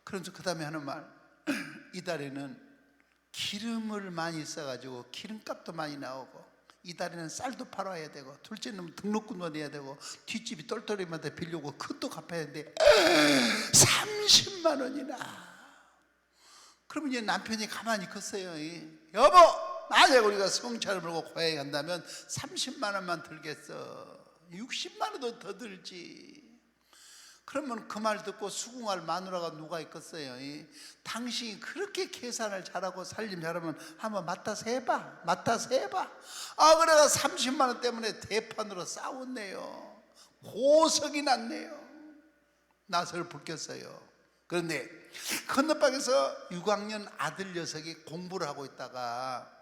그러면서 그 다음에 하는 말, 이달에는 기름을 많이 써가지고 기름값도 많이 나오고, 이달에는 쌀도 팔아야 되고, 둘째는 등록금도 내야 되고, 뒷집이 똘똘이한테 빌려고 그것도 갚아야 되는데 30만 원이나. 그러면 이제 남편이 가만히 있겠어요. 여보, 만약 우리가 성차를 몰고 고향에 간다면 30만 원만 들겠어. 60만 원도 더 들지. 그러면 그 말 듣고 수긍할 마누라가 누가 있겠어요? 당신이 그렇게 계산을 잘하고 살림 잘하면 한번 맡아서 해봐. 아, 그래가 30만 원 때문에 대판으로 싸웠네요. 고석이 났네요. 낯을 불켰어요. 그런데 건너방에서 6학년 아들 녀석이 공부를 하고 있다가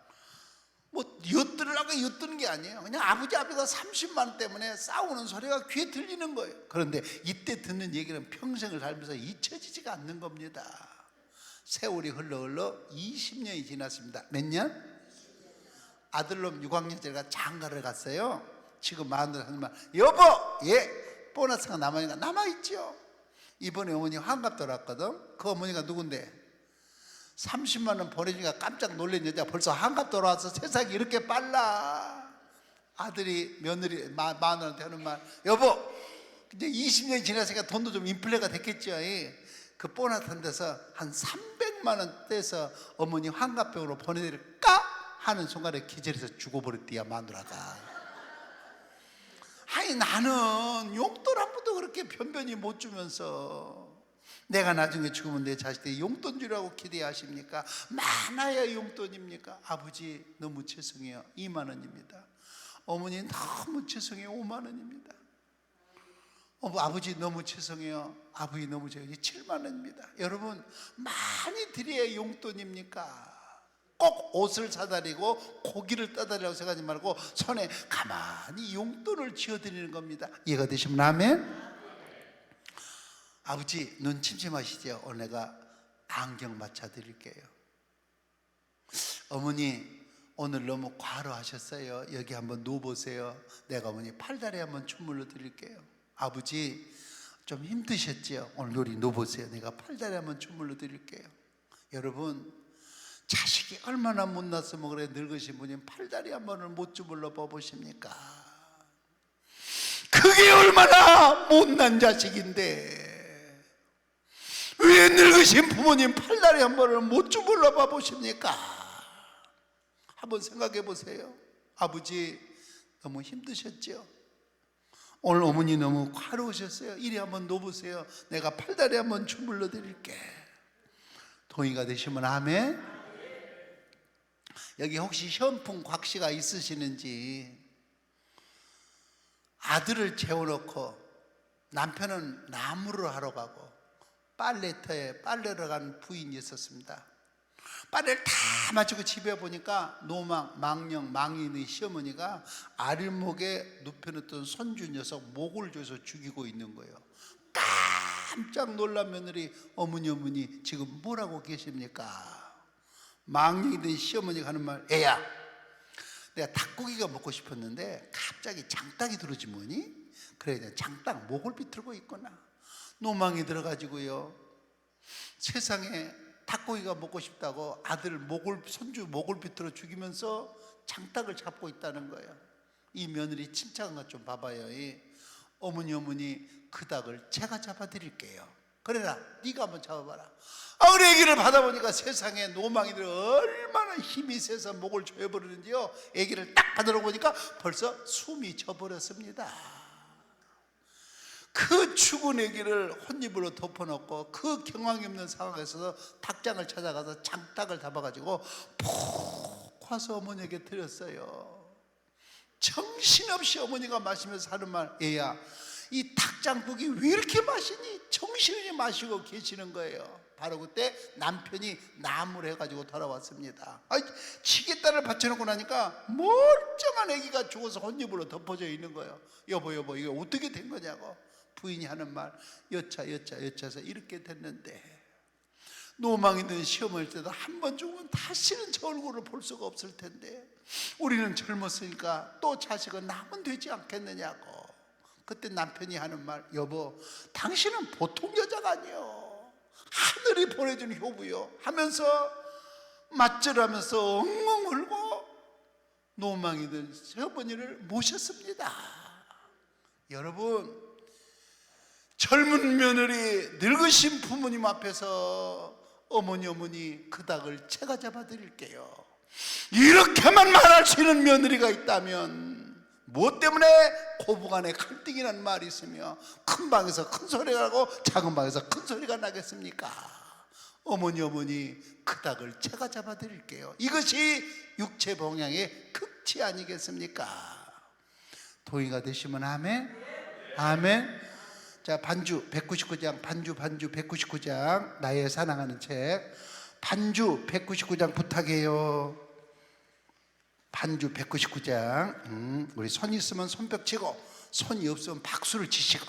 뭐 엿들으라고 게 아니에요. 그냥 아버지가 30만 원 때문에 싸우는 소리가 귀에 들리는 거예요. 그런데 이때 듣는 얘기는 평생을 살면서 잊혀지지가 않는 겁니다. 세월이 흘러 20년이 지났습니다. 몇 년? 아들놈 6학년짜리가 장가를 갔어요. 지금 마흔들 하는 말, 여보, 예, 보너스가 남아있죠. 이번에 어머니 환갑 돌아왔거든. 그 어머니가 누군데? 30만 원 보내주니까 깜짝 놀란 여자가 벌써 환갑 돌아와서 세상이 이렇게 빨라. 아들이 며느리 마누라한테 하는 말, 여보, 이제 20년이 지났으니까 돈도 좀 인플레가 됐겠죠. 그 보너스 한 데서 한 300만 원 떼서 어머니 환갑병으로 보내드릴까 하는 순간에 기절해서 죽어버렸디야, 마누라가. 아니, 나는 용돈 한 푼도 그렇게 변변히 못 주면서 내가 나중에 죽으면 내 자식들이 용돈 주라고 기대하십니까? 많아야 용돈입니까? 아버지 너무 죄송해요, 2만 원입니다. 어머니 너무 죄송해요, 5만 원입니다. 아버지 너무 죄송해요, 아버지 너무 죄송해요, 7만 원입니다. 여러분, 많이 드려야 용돈입니까? 꼭 옷을 사다리고 고기를 떠다리라고 생각하지 말고 손에 가만히 용돈을 쥐어드리는 겁니다. 이해가 되시면 아멘? 아버지 눈 침침하시죠? 오늘 내가 안경 맞춰 드릴게요. 어머니 오늘 너무 과로하셨어요. 여기 한번 누워보세요. 내가 어머니 팔다리 한번 주물러 드릴게요. 아버지 좀 힘드셨죠? 오늘 여기 누워보세요. 내가 팔다리 한번 주물러 드릴게요. 여러분, 자식이 얼마나 못났으면 그래 늙으신 분이 팔다리 한 번을 못 주물러 봐보십니까? 그게 얼마나 못난 자식인데 왜 늙으신 부모님 팔다리 한 번을 못 주물러 봐보십니까? 한번 생각해 보세요. 아버지 너무 힘드셨죠? 오늘 어머니 너무 과로우셨어요. 이리 한번 놓으세요. 내가 팔다리 한번 주물러 드릴게. 동의가 되시면 아멘. 여기 혹시 현풍 곽씨가 있으시는지, 아들을 재워놓고 남편은 나무를 하러 가고 빨래터에 빨래를 간 부인이 있었습니다. 빨래를 다 마치고 집에 보니까 망령 망인의 시어머니가 아랫목에 눕혀놓던 손주 녀석 목을 조여서 죽이고 있는 거예요. 깜짝 놀란 며느리, 어머니 지금 뭐라고 계십니까? 망령이 된 시어머니가 하는 말, 애야, 내가 닭고기가 먹고 싶었는데 갑자기 장닭이 들어오지 뭐니? 그래, 내가 장닭 목을 비틀고 있구나. 노망이 들어가지고요, 세상에 닭고기가 먹고 싶다고 손주 목을 비틀어 죽이면서 장닭을 잡고 있다는 거예요. 이 며느리 침착한 것 좀 봐봐요. 어머니 그 닭을 제가 잡아드릴게요. 그래라, 네가 한번 잡아봐라. 그래, 얘기를 받아보니까 세상에 노망이들 얼마나 힘이 세서 목을 조여버리는지요. 얘기를 딱 받으러 보니까 벌써 숨이 져버렸습니다. 그 죽은 애기를 혼입으로 덮어놓고 그 경황이 없는 상황에서 닭장을 찾아가서 장닭을 잡아가지고 푹 화서 어머니에게 드렸어요. 정신없이 어머니가 마시면서 하는 말, 얘야, 이 닭장국이 왜 이렇게 맛있니? 정신이 마시고 계시는 거예요. 바로 그때 남편이 나무를 해가지고 돌아왔습니다. 지게단을 받쳐놓고 나니까 멀쩡한 아기가 죽어서 혼잎으로 덮어져 있는 거예요. 여보 이게 어떻게 된 거냐고. 부인이 하는 말, 여차서 이렇게 됐는데, 노망이 든 시어머니일 때도 한 번 죽으면 다시는 저 얼굴을 볼 수가 없을 텐데 우리는 젊었으니까 또 자식은 낳으면 되지 않겠느냐고. 그때 남편이 하는 말, 여보 당신은 보통 여자가 아니요, 하늘이 보내준 효부요 하면서 맞절하면서 엉엉 울고 노망이 든 시어머니를 모셨습니다. 여러분, 젊은 며느리, 늙으신 부모님 앞에서 어머니 그 닭을 제가 잡아 드릴게요. 이렇게만 말할 수 있는 며느리가 있다면 무엇 때문에 고부간에 갈등이라는 말이 있으며 큰 방에서 큰 소리가 나고 작은 방에서 큰 소리가 나겠습니까? 어머니 그 닭을 제가 잡아 드릴게요. 이것이 육체 봉양의 극치 아니겠습니까? 동의가 되시면 아멘. 아멘. 자, 반주 199장, 반주 199장, 나의 사랑하는 책, 반주 199장 부탁해요. 반주 199장. 우리 손 있으면 손뼉 치고, 손이 없으면 박수를 치시고,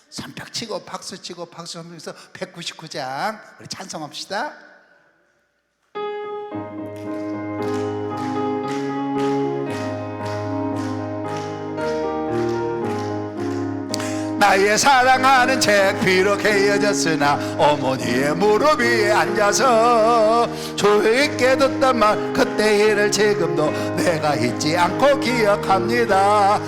손뼉 치고 박수 치고 박수 하면서 199장 우리 찬송합시다. 나의 사랑하는 책, 비록 헤어졌으나 어머니의 무릎 위에 앉아서 조용히 깨닫던 말, 그때 일을 지금도 내가 잊지 않고 기억합니다.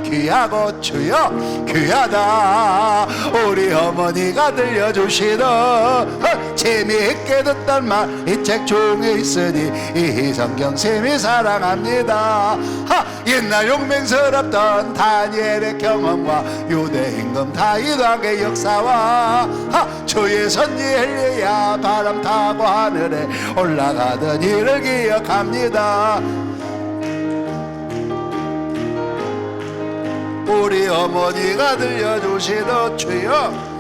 귀하고 주여 귀하다. 우리 어머니가 들려주시던 재미있게 듣던 말, 이 책 중에 있으니 이 성경 쌤이 사랑합니다. 옛날 용맹스럽던 다니엘의 경험과 유대 임금 다윗 왕의 역사와 주의 선지 엘리야 바람 타고 하늘에 올라가던 일을 기억합니다. 우리 어머니가 들려주시던 주여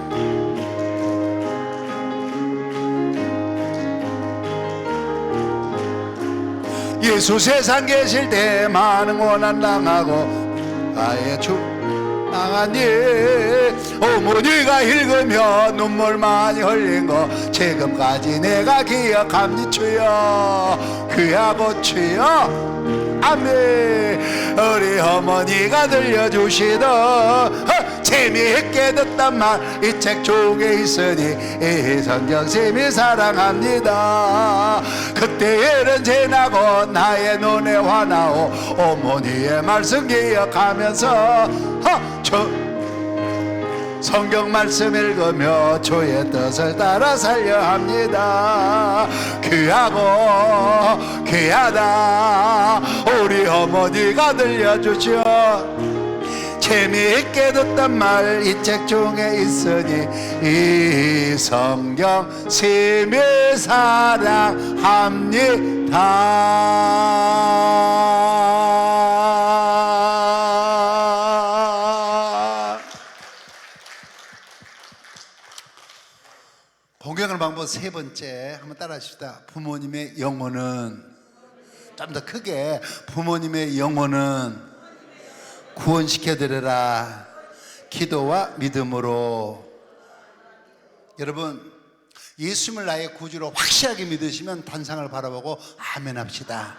예수 세상 계실 때 많은 고난 당하고 아예 망한 일, 어머니가 읽으며 눈물 많이 흘린 거 지금까지 내가 기억합니다. 주여 귀하고 주여 아멘. 우리 어머니가 들려주시던 재미있게 듣던 말, 이 책 중에 있으니 이 성경쌤이 사랑합니다. 그때 일은 지나고 나의 눈에 화나오 어머니의 말씀 기억하면서 성경 말씀 읽으며 주의 뜻을 따라 살려 합니다. 귀하고 귀하다. 우리 어머니가 들려주죠. 재미있게 듣던 말, 이 책 중에 있으니 이 성경 심히 사랑합니다. 봉경을 방법 세 번째 한번 따라 하십시다. 부모님의 영혼은, 좀 더 크게, 부모님의 영혼은 구원시켜드려라. 기도와 믿음으로. 여러분, 예수님을 나의 구주로 확실하게 믿으시면 단상을 바라보고 아멘 합시다.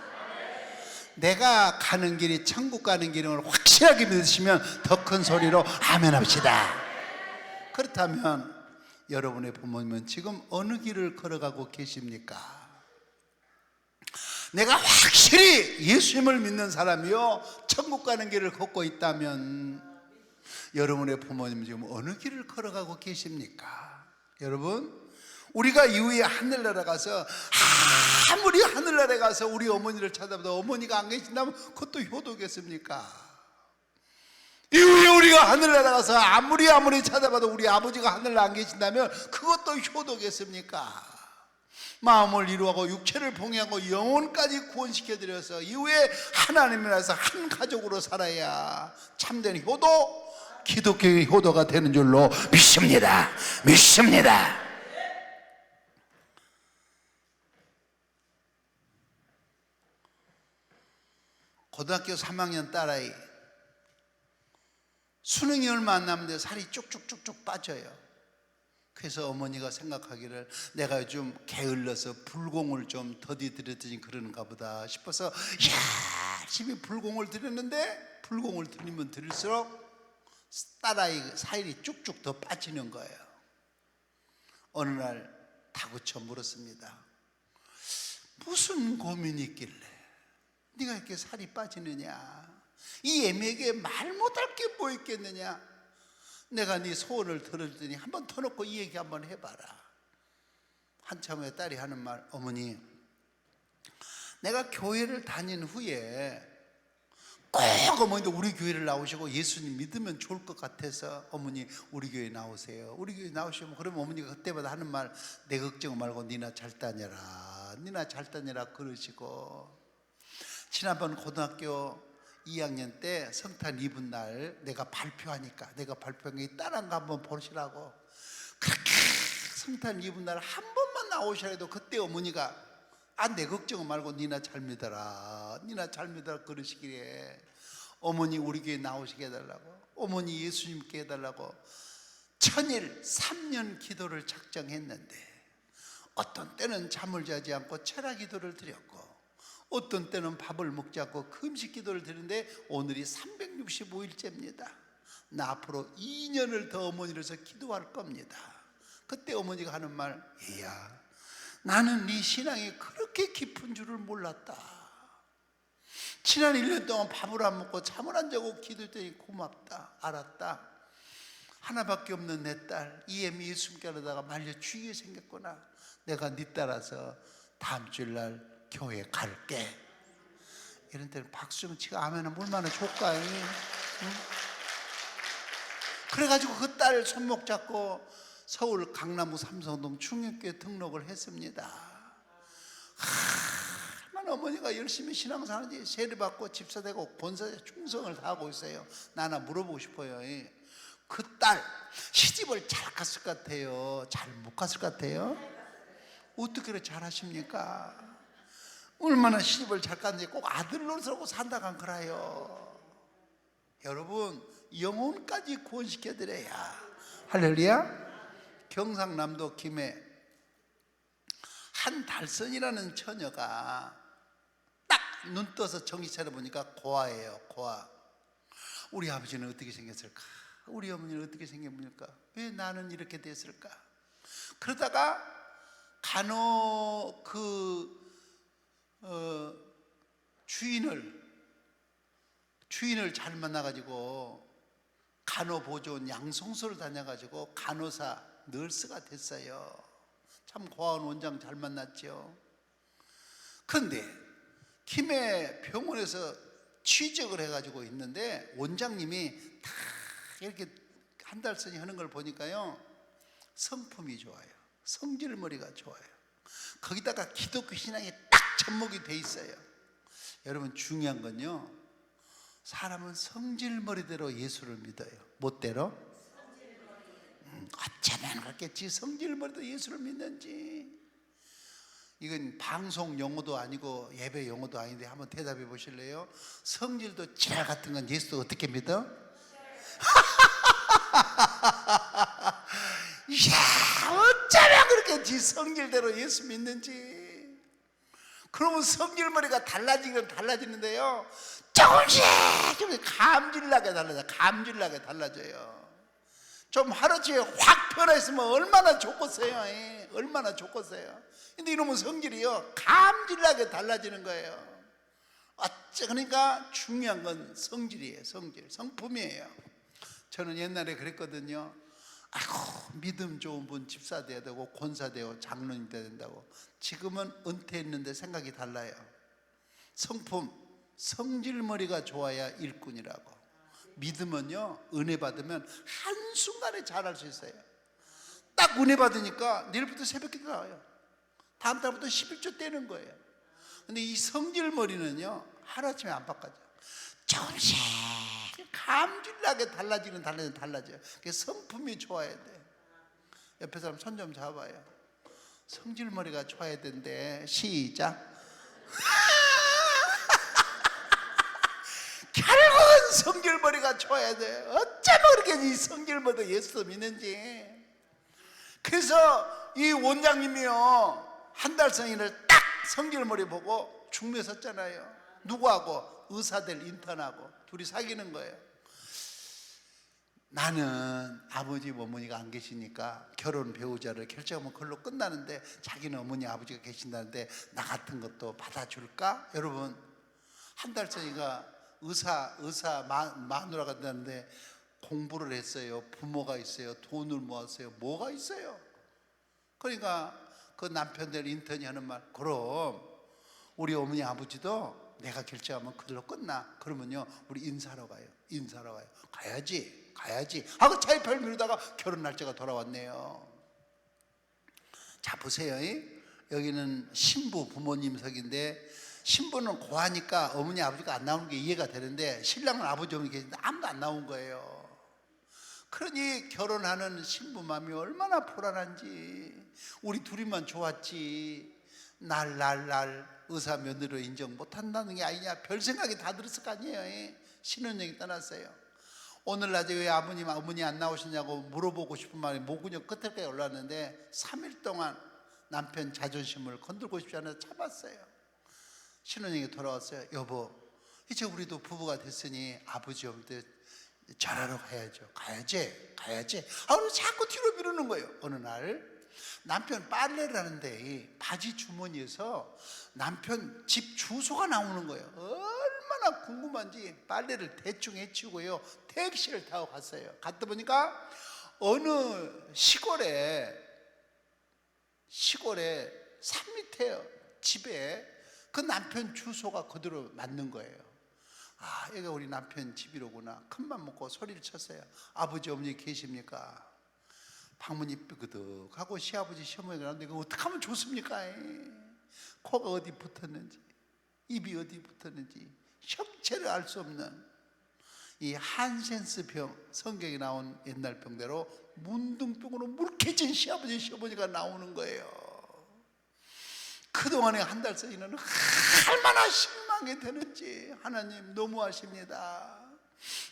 내가 가는 길이 천국 가는 길임을 확실하게 믿으시면 더 큰 소리로 아멘 합시다. 그렇다면 여러분의 부모님은 지금 어느 길을 걸어가고 계십니까? 내가 확실히 예수님을 믿는 사람이요 천국 가는 길을 걷고 있다면 여러분의 부모님은 지금 어느 길을 걸어가고 계십니까? 여러분, 우리가 이후에 하늘나라 가서 아무리 하늘나라에 가서 우리 어머니를 찾아봐도 어머니가 안 계신다면 그것도 효도겠습니까? 이후에 우리가 하늘나라 가서 아무리 찾아봐도 우리 아버지가 하늘나라 안 계신다면 그것도 효도겠습니까? 마음을 이루고 육체를 봉양하고 영혼까지 구원시켜드려서 이후에 하나님을 위해서 한 가족으로 살아야 참된 효도, 기독교의 효도가 되는 줄로 믿습니다. 믿습니다. 고등학교 3학년 딸아이, 수능이 얼마 안 남는데 살이 쭉쭉쭉쭉 빠져요. 그래서 어머니가 생각하기를 내가 요즘 게을러서 불공을 좀 더디 드렸더니 그러는가 보다 싶어서 열심히 불공을 드렸는데, 불공을 드리면 드릴수록 딸아이 살이 쭉쭉 더 빠지는 거예요. 어느 날 다구쳐 물었습니다. 무슨 고민이 있길래 네가 이렇게 살이 빠지느냐? 이 애미에게 말 못할 게 뭐 있겠느냐? 내가 네 소원을 들었더니 한번 터놓고 이 얘기 한번 해봐라. 한참 후에 딸이 하는 말, 어머니, 내가 교회를 다닌 후에 꼭 어머니도 우리 교회를 나오시고 예수님 믿으면 좋을 것 같아서 어머니 우리 교회 나오세요. 우리 교회 나오시면, 그러면 어머니가 그때마다 하는 말, 내 걱정 말고 니나 잘 다녀라, 니나 잘 다녀라 그러시고, 지난번 고등학교 2학년 때 성탄 입은 날 내가 발표하니까, 내가 발표한 게 딸한 거 한번 보시라고 그렇게 성탄 입은 날 한 번만 나오시라 해도 그때 어머니가 내 걱정 말고 니나 잘 믿어라, 니나 잘 믿어라 그러시기에 어머니 우리 교회 나오시게 해달라고, 어머니 예수님께 해달라고 천일 3년 기도를 작정했는데, 어떤 때는 잠을 자지 않고 철야 기도를 드렸고, 어떤 때는 밥을 먹지 않고 금식 기도를 드리는데, 오늘이 365일째입니다. 나 앞으로 2년을 더 어머니로서 기도할 겁니다. 그때 어머니가 하는 말, 얘야, 나는 네 신앙이 그렇게 깊은 줄을 몰랐다. 지난 1년 동안 밥을 안 먹고 잠을 안 자고 기도했더니 고맙다, 알았다. 하나밖에 없는 내 딸 이엠이 예수님께 하려다가 말려 죽이게 생겼구나. 내가 네 따라서 다음 주일날 교회 갈게. 이런 때는 박수 좀 치고 아멘은 얼마나 좋을까요? 응? 그래가지고 그 딸 손목 잡고 서울 강남구 삼성동 충육교회 등록을 했습니다. 얼마나 어머니가 열심히 신앙생활하는지, 세례받고 집사되고 본사에 충성을 다하고 있어요. 나 하나 물어보고 싶어요. 그 딸 시집을 잘 갔을 것 같아요? 잘 못 갔을 것 같아요? 어떻게 그렇게 잘하십니까? 얼마나 시집을 잘 갔는지 꼭 아들 노릇하고 산다고 한 거라요. 여러분, 영혼까지 구원시켜드려야. 할렐루야. 경상남도 김해 한 달선이라는 처녀가 딱 눈 떠서 정신 차려보니까 고아예요. 고아. 우리 아버지는 어떻게 생겼을까? 우리 어머니는 어떻게 생겼을까? 왜 나는 이렇게 됐을까? 그러다가 간혹 주인을 잘 만나가지고 간호보조원 양성소를 다녀가지고 간호사 널스가 됐어요. 참 고아원 원장 잘 만났죠. 그런데 김해 병원에서 취직을 해가지고 있는데, 원장님이 다 이렇게 한 달선이 하는 걸 보니까요, 성품이 좋아요. 성질머리가 좋아요. 거기다가 기독교 신앙이 딱 접목이 돼 있어요. 여러분, 중요한 건요, 사람은 성질머리대로 예수를 믿어요. 멋대로? 어쩌면 그렇겠지. 성질머리도 예수를 믿는지. 이건 방송 용어도 아니고 예배 용어도 아닌데 한번 대답해 보실래요? 성질도 지랄 같은 건 예수도 어떻게 믿어? 이야, 어쩌면 그렇게 지 성질대로 예수 믿는지. 그러면 성질머리가 달라지긴 달라지는데요, 조금씩 감질나게 달라져요. 감질나게 달라져요. 좀 하루치에 확 변화 있으면 얼마나 좋겠어요. 얼마나 좋겠어요. 근데 이놈은 성질이요, 감질나게 달라지는 거예요. 그러니까 중요한 건 성질이에요. 성질, 성품이에요. 저는 옛날에 그랬거든요. 아이고, 믿음 좋은 분 집사 돼야 되고 권사 되고 장로님 돼야 된다고. 지금은 은퇴했는데 생각이 달라요. 성품, 성질머리가 좋아야 일꾼이라고. 믿으면요, 은혜 받으면 한순간에 잘할 수 있어요. 딱 은혜 받으니까 내일부터 새벽기도 나와요. 다음 달부터 11조 떼는 거예요. 근데 이 성질머리는요, 하루아침에 안 바꿔져요. 조금씩 감질나게 달라져요. 그게 성품이 좋아야 돼. 옆에 사람 손 좀 잡아요. 성질머리가 좋아야 된대. 시작. 결국은 성질머리가 좋아야 돼. 어쩌면 그렇게 이 성질머리도 예수 믿는지. 그래서 이 원장님이요, 한 달 성인을 딱 성질머리 보고 중매 섰잖아요. 누구하고? 의사들 인턴하고 둘이 사귀는 거예요. 나는 아버지 어머니가 안 계시니까 결혼 배우자를 결정하면 그걸로 끝나는데, 자기는 어머니 아버지가 계신다는데 나 같은 것도 받아줄까? 여러분, 한 달 전이가 의사 마누라가 된다는데 공부를 했어요. 부모가 있어요. 돈을 모았어요. 뭐가 있어요? 그러니까 그 남편들 인턴이 하는 말, 그럼 우리 어머니 아버지도 내가 결정하면 그걸로 끝나. 그러면요, 우리 인사하러 가요. 가야지 하고 차에 미루다가 결혼 날짜가 돌아왔네요. 자, 보세요. 여기는 신부 부모님석인데, 신부는 고하니까 어머니 아버지가 안 나오는 게 이해가 되는데, 신랑은 아버지 어머니 계신데 아무도 안 나온 거예요. 그러니 결혼하는 신부 마음이 얼마나 불안한지. 우리 둘이만 좋았지, 날 의사 며느리로 인정 못한다는 게 아니냐, 별 생각이 다 들었을 거 아니에요. 신혼여행 떠났어요. 오늘 낮에 왜 아버님 어머니 안 나오시냐고 물어보고 싶은 마음이 목근육 끝에까지 올랐는데 3일 동안 남편 자존심을 건들고 싶지 않아서 참았어요. 신혼여행에 돌아왔어요. 여보, 이제 우리도 부부가 됐으니 아버지 어머니 절하러 가야지. 그래서 자꾸 뒤로 미루는 거예요. 어느 날 남편 빨래를 하는데 바지 주머니에서 남편 집 주소가 나오는 거예요. 얼마나 궁금한지 빨래를 대충 해치우고요, 택시를 타고 갔어요. 갔다 보니까 어느 시골에 산 밑에 집에 그 남편 주소가 그대로 맞는 거예요. 아, 여기가 우리 남편 집이로구나. 큰맘 먹고 소리를 쳤어요. 아버지 어머니 계십니까? 방문이 삐그덕하고 시아버지 시어머니가 나오는데 이거 어떻게 하면 좋습니까? 코가 어디 붙었는지, 입이 어디 붙었는지 형체를 알 수 없는 이 한센스 병, 성경에 나온 옛날 병대로 문둥병으로 물개진 시아버지 시어머니가 나오는 거예요. 그동안에 한 달 사이는 얼마나 실망이 되는지. 하나님 너무하십니다.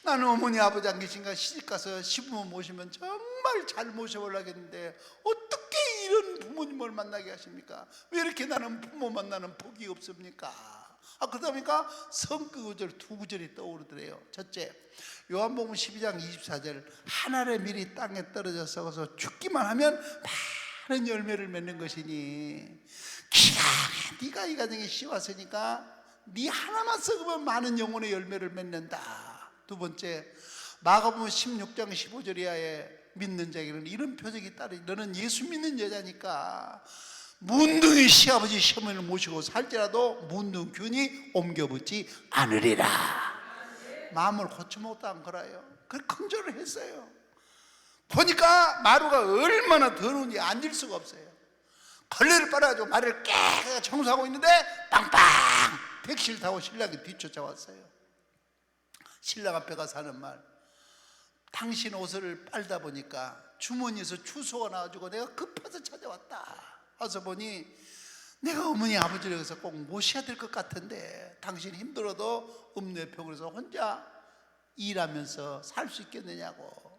나는 어머니 아버지 안 계신가 시집가서 시부모 모시면 정말 잘 모셔보려겠는데 어떻게 이런 부모님을 만나게 하십니까? 왜 이렇게 나는 부모 만나는 복이 없습니까? 그러다 보니까 성구절 두 구절이 떠오르더래요. 첫째, 요한복음 12장 24절, 한 알의 밀이 땅에 떨어져서 죽기만 하면 많은 열매를 맺는 것이니 기가 네가 이 가정에 씌웠으니까 네 하나만 썩으면 많은 영혼의 열매를 맺는다. 두 번째, 마가복음 16장 15절 이하에 믿는 자에게는 이런 표적이 따르니 너는 예수 믿는 여자니까 문둥이 시아버지 시어머니를 모시고 살지라도 문둥균이 옮겨붙지 않으리라. 마음을 고쳐먹었다는 거라요. 그걸 긍정을 했어요. 보니까 마루가 얼마나 더러운지 앉을 수가 없어요. 걸레를 빨아가지고 마루를 깨끗하게 청소하고 있는데 빵빵 택시를 타고 신랑이 뒤쫓아왔어요. 신랑 앞에 가서 하는 말, 당신 옷을 빨다 보니까 주머니에서 주소가 나와가지고 내가 급해서 찾아왔다. 와서 보니 내가 어머니 아버지를 여기서 꼭 모셔야 될 것 같은데 당신 힘들어도 읍내병원에서 혼자 일하면서 살 수 있겠느냐고.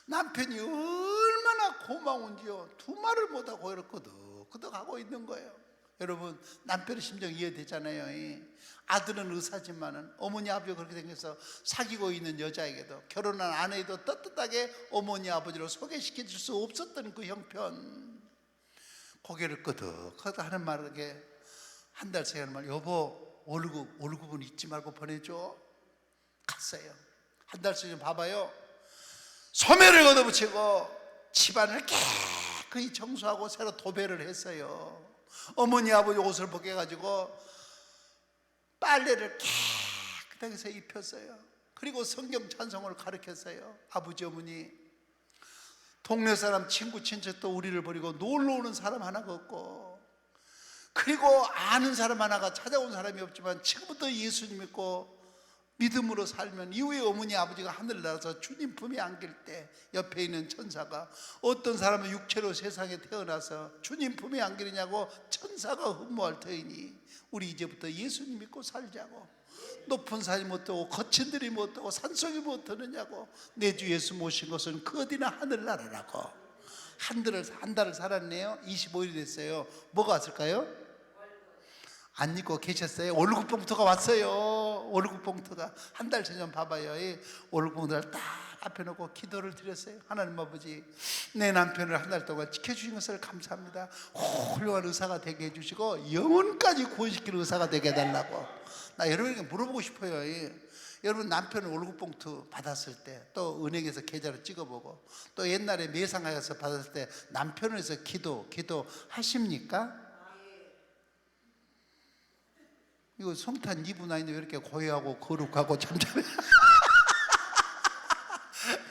남편이 얼마나 고마운지요, 두 말을 못하고 이렇게 끄덕끄덕하고 있는 거예요. 여러분, 남편의 심정 이해되잖아요. 아들은 의사지만은 어머니 아버지가 그렇게 생겨서 사귀고 있는 여자에게도, 결혼한 아내에도 떳떳하게 어머니 아버지를 소개시켜 줄 수 없었던 그 형편, 고개를 끄덕끄덕 하는 말에게 한 달 사이 하는 말, 여보 월급은 잊지 말고 보내줘. 갔어요. 한 달 사이 좀 봐봐요. 소매를 걷어붙이고 집안을 깨끗이 청소하고 새로 도배를 했어요. 어머니 아버지 옷을 벗겨가지고 빨래를 깨끗하게 해서 입혔어요. 그리고 성경 찬송을 가르쳤어요. 아버지 어머니, 동네 사람 친구 친척도 우리를 버리고 놀러 오는 사람 하나가 없고, 그리고 아는 사람 하나가 찾아온 사람이 없지만 지금부터 예수님 믿고 믿음으로 살면 이후에 어머니 아버지가 하늘 나라서 주님 품에 안길 때 옆에 있는 천사가, 어떤 사람은 육체로 세상에 태어나서 주님 품에 안기느냐고 천사가 흠모할 터이니 우리 이제부터 예수님 믿고 살자고. 높은 산이 못하고 거친 들이 못하고 산속이 못하느냐고. 내 주 예수 모신 것은 그 어디나 하늘나라라고. 한 달을 살았네요. 25일이 됐어요. 뭐가 왔을까요? 안 잊고 계셨어요? 월급봉투가 왔어요. 월급봉투가. 한 달 전에 봐봐요. 이 월급봉투를 딱 앞에 놓고 기도를 드렸어요. 하나님 아버지, 내 남편을 한 달 동안 지켜주신 것을 감사합니다. 훌륭한 의사가 되게 해주시고 영혼까지 구원시키는 의사가 되게 해달라고. 나 여러분에게 물어보고 싶어요. 여러분 남편 월급봉투 받았을 때, 또 은행에서 계좌를 찍어보고, 또 옛날에 매상하여서 받았을 때 남편을 위해서 기도 하십니까? 이거 성탄 2분 아닌데 왜 이렇게 고요하고 거룩하고 잠잠해?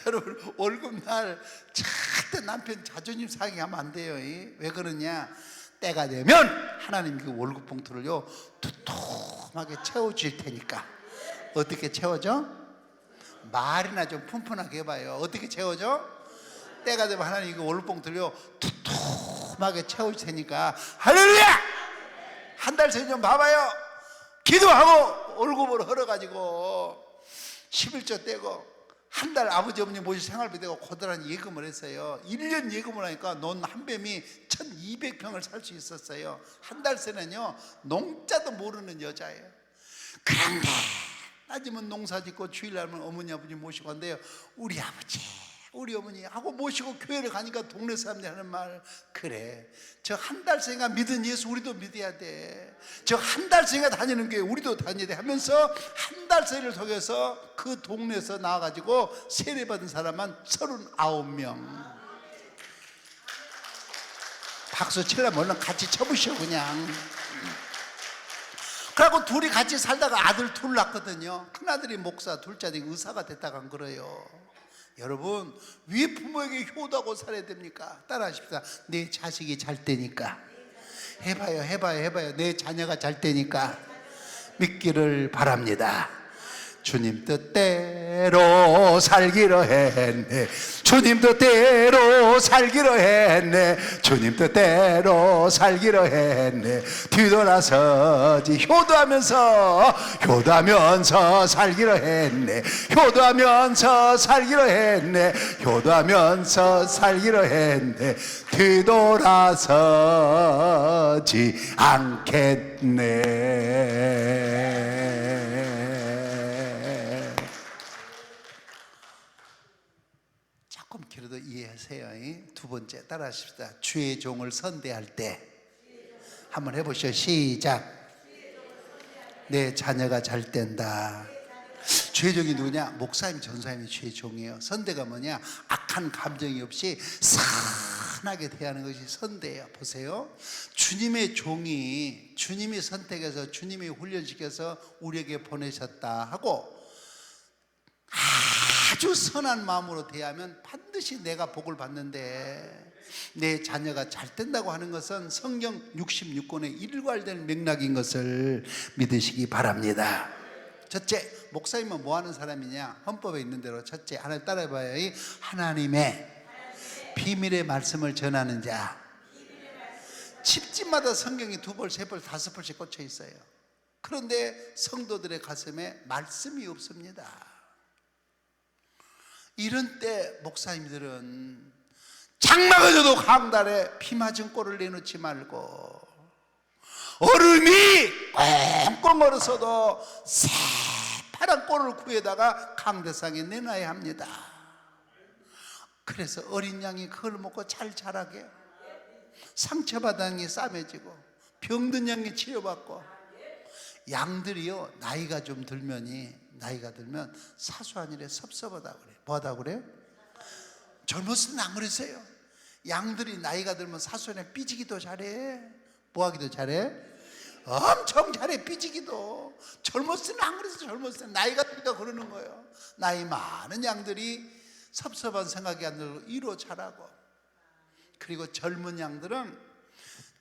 여러분 월급날 절대 남편 자존심 상하게 하면 안 돼요. 왜 그러냐? 때가 되면 하나님 그 월급 봉투를요 두툼하게 채워줄 테니까. 어떻게 채워져? 말이나 좀 푼푼하게 해봐요. 어떻게 채워져? 때가 되면 하나님 그 월급 봉투를요 두툼하게 채워줄 테니까. 할렐루야! 한 달 전에 좀 봐봐요. 기도하고 월급으로 헐어가지고 11조 떼고 한 달 아버지 어머니 모시 생활비 되고 고스란히 예금을 했어요. 1년 예금을 하니까 논 한 뱀이 1200평을 살 수 있었어요. 한 달 새는요 농자도 모르는 여자예요. 그런데 따지면 농사 짓고 주일날은 어머니 아버지 모시고 간대요. 우리 아버지 우리 어머니 하고 모시고 교회를 가니까 동네 사람들이 하는 말, 그래 저 한 달 새가 믿은 예수 우리도 믿어야 돼. 저 한 달 새가 다니는 교회 우리도 다녀야 돼 하면서 한 달 새를 통해서 그 동네에서 나와가지고 세례받은 사람만 39명. 박수 치려면 얼른 같이 쳐보시오 그냥. 그리고 둘이 같이 살다가 아들 둘 낳거든요. 큰아들이 목사, 둘째 아들이 의사가 됐다가 안 그래요. 여러분 왜 부모에게 효도하고 살아야 됩니까? 따라하십시다. 내 자식이 잘 되니까. 해봐요. 내 자녀가 잘 되니까 믿기를 바랍니다. 주님 뜻대로 살기로 했네. 주님 뜻대로 살기로 했네. 주님 뜻대로 살기로 했네. 뒤돌아서지 효도하면서 살기로 했네. 효도하면서 살기로 했네. 뒤돌아서지 않겠네. 조금 길어도 이해하세요. 두 번째 따라하십시다. 주의 종을 선대할 때 한번 해보시죠. 시작. 내 자녀가 잘 된다. 주의 종이 누구냐? 목사님, 전사님이 주의 종이에요. 선대가 뭐냐? 악한 감정이 없이 선하게 대하는 것이 선대예요. 보세요. 주님의 종이 주님이 선택해서 주님이 훈련시켜서 우리에게 보내셨다 하고 아주 선한 마음으로 대하면 반드시 내가 복을 받는데, 내 자녀가 잘 된다고 하는 것은 성경 66권의 일괄된 맥락인 것을 믿으시기 바랍니다. 첫째, 목사님은 뭐 하는 사람이냐? 헌법에 있는 대로 첫째, 하나님 따라해봐요. 하나님의 비밀의 말씀을 전하는 자. 집집마다 성경이 2벌, 3벌, 5벌씩 꽂혀 있어요. 그런데 성도들의 가슴에 말씀이 없습니다. 이런 때 목사님들은 장마가 져도 강달에 피 맞은 꼴을 내놓지 말고, 얼음이 꽁꽁 얼어서도 새파란 꼴을 구해다가 강대상에 내놔야 합니다. 그래서 어린 양이 그걸 먹고 잘 자라게, 상처받은 양이 싸매지고 병든 양이 치료받고. 양들이요 나이가 들면 사소한 일에 섭섭하다 그래요. 뭐하다 그래요? 젊었을 때 안 그랬어요. 양들이 나이가 들면 사소한 일에 삐지기도 잘해. 뭐하기도 잘해? 엄청 잘해. 삐지기도. 젊었을 때는 안 그랬어요. 젊었을 때 나이가 드니까 그러는 거예요. 나이 많은 양들이 섭섭한 생각이 안 들고 이로 자라고. 그리고 젊은 양들은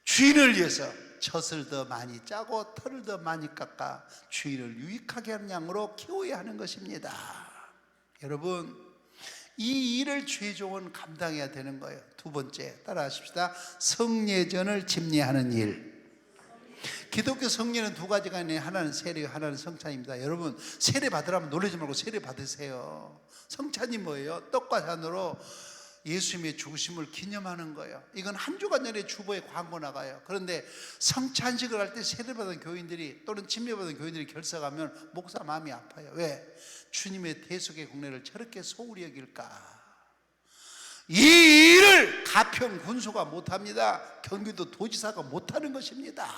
주인을 위해서 젖을 더 많이 짜고 털을 더 많이 깎아 주인을 유익하게 하는 양으로 키워야 하는 것입니다. 여러분, 이 일을 주의 종은 감당해야 되는 거예요. 두 번째, 따라하십시다. 성례전을 집례하는 일. 기독교 성례는 두 가지가 있네요. 하나는 세례, 하나는 성찬입니다. 여러분, 세례 받으라면 놀라지 말고 세례 받으세요. 성찬이 뭐예요? 떡과 잔으로 예수님의 죽으심을 기념하는 거예요. 이건 한 주간 전에 주보에 광고 나가요. 그런데 성찬식을 할 때 세례받은 교인들이 또는 침례받은 교인들이 결석하면 목사 마음이 아파요. 왜? 주님의 대속의 국례를 저렇게 소홀히 여길까? 이 일을 가평 군수가 못합니다. 경기도 도지사가 못하는 것입니다.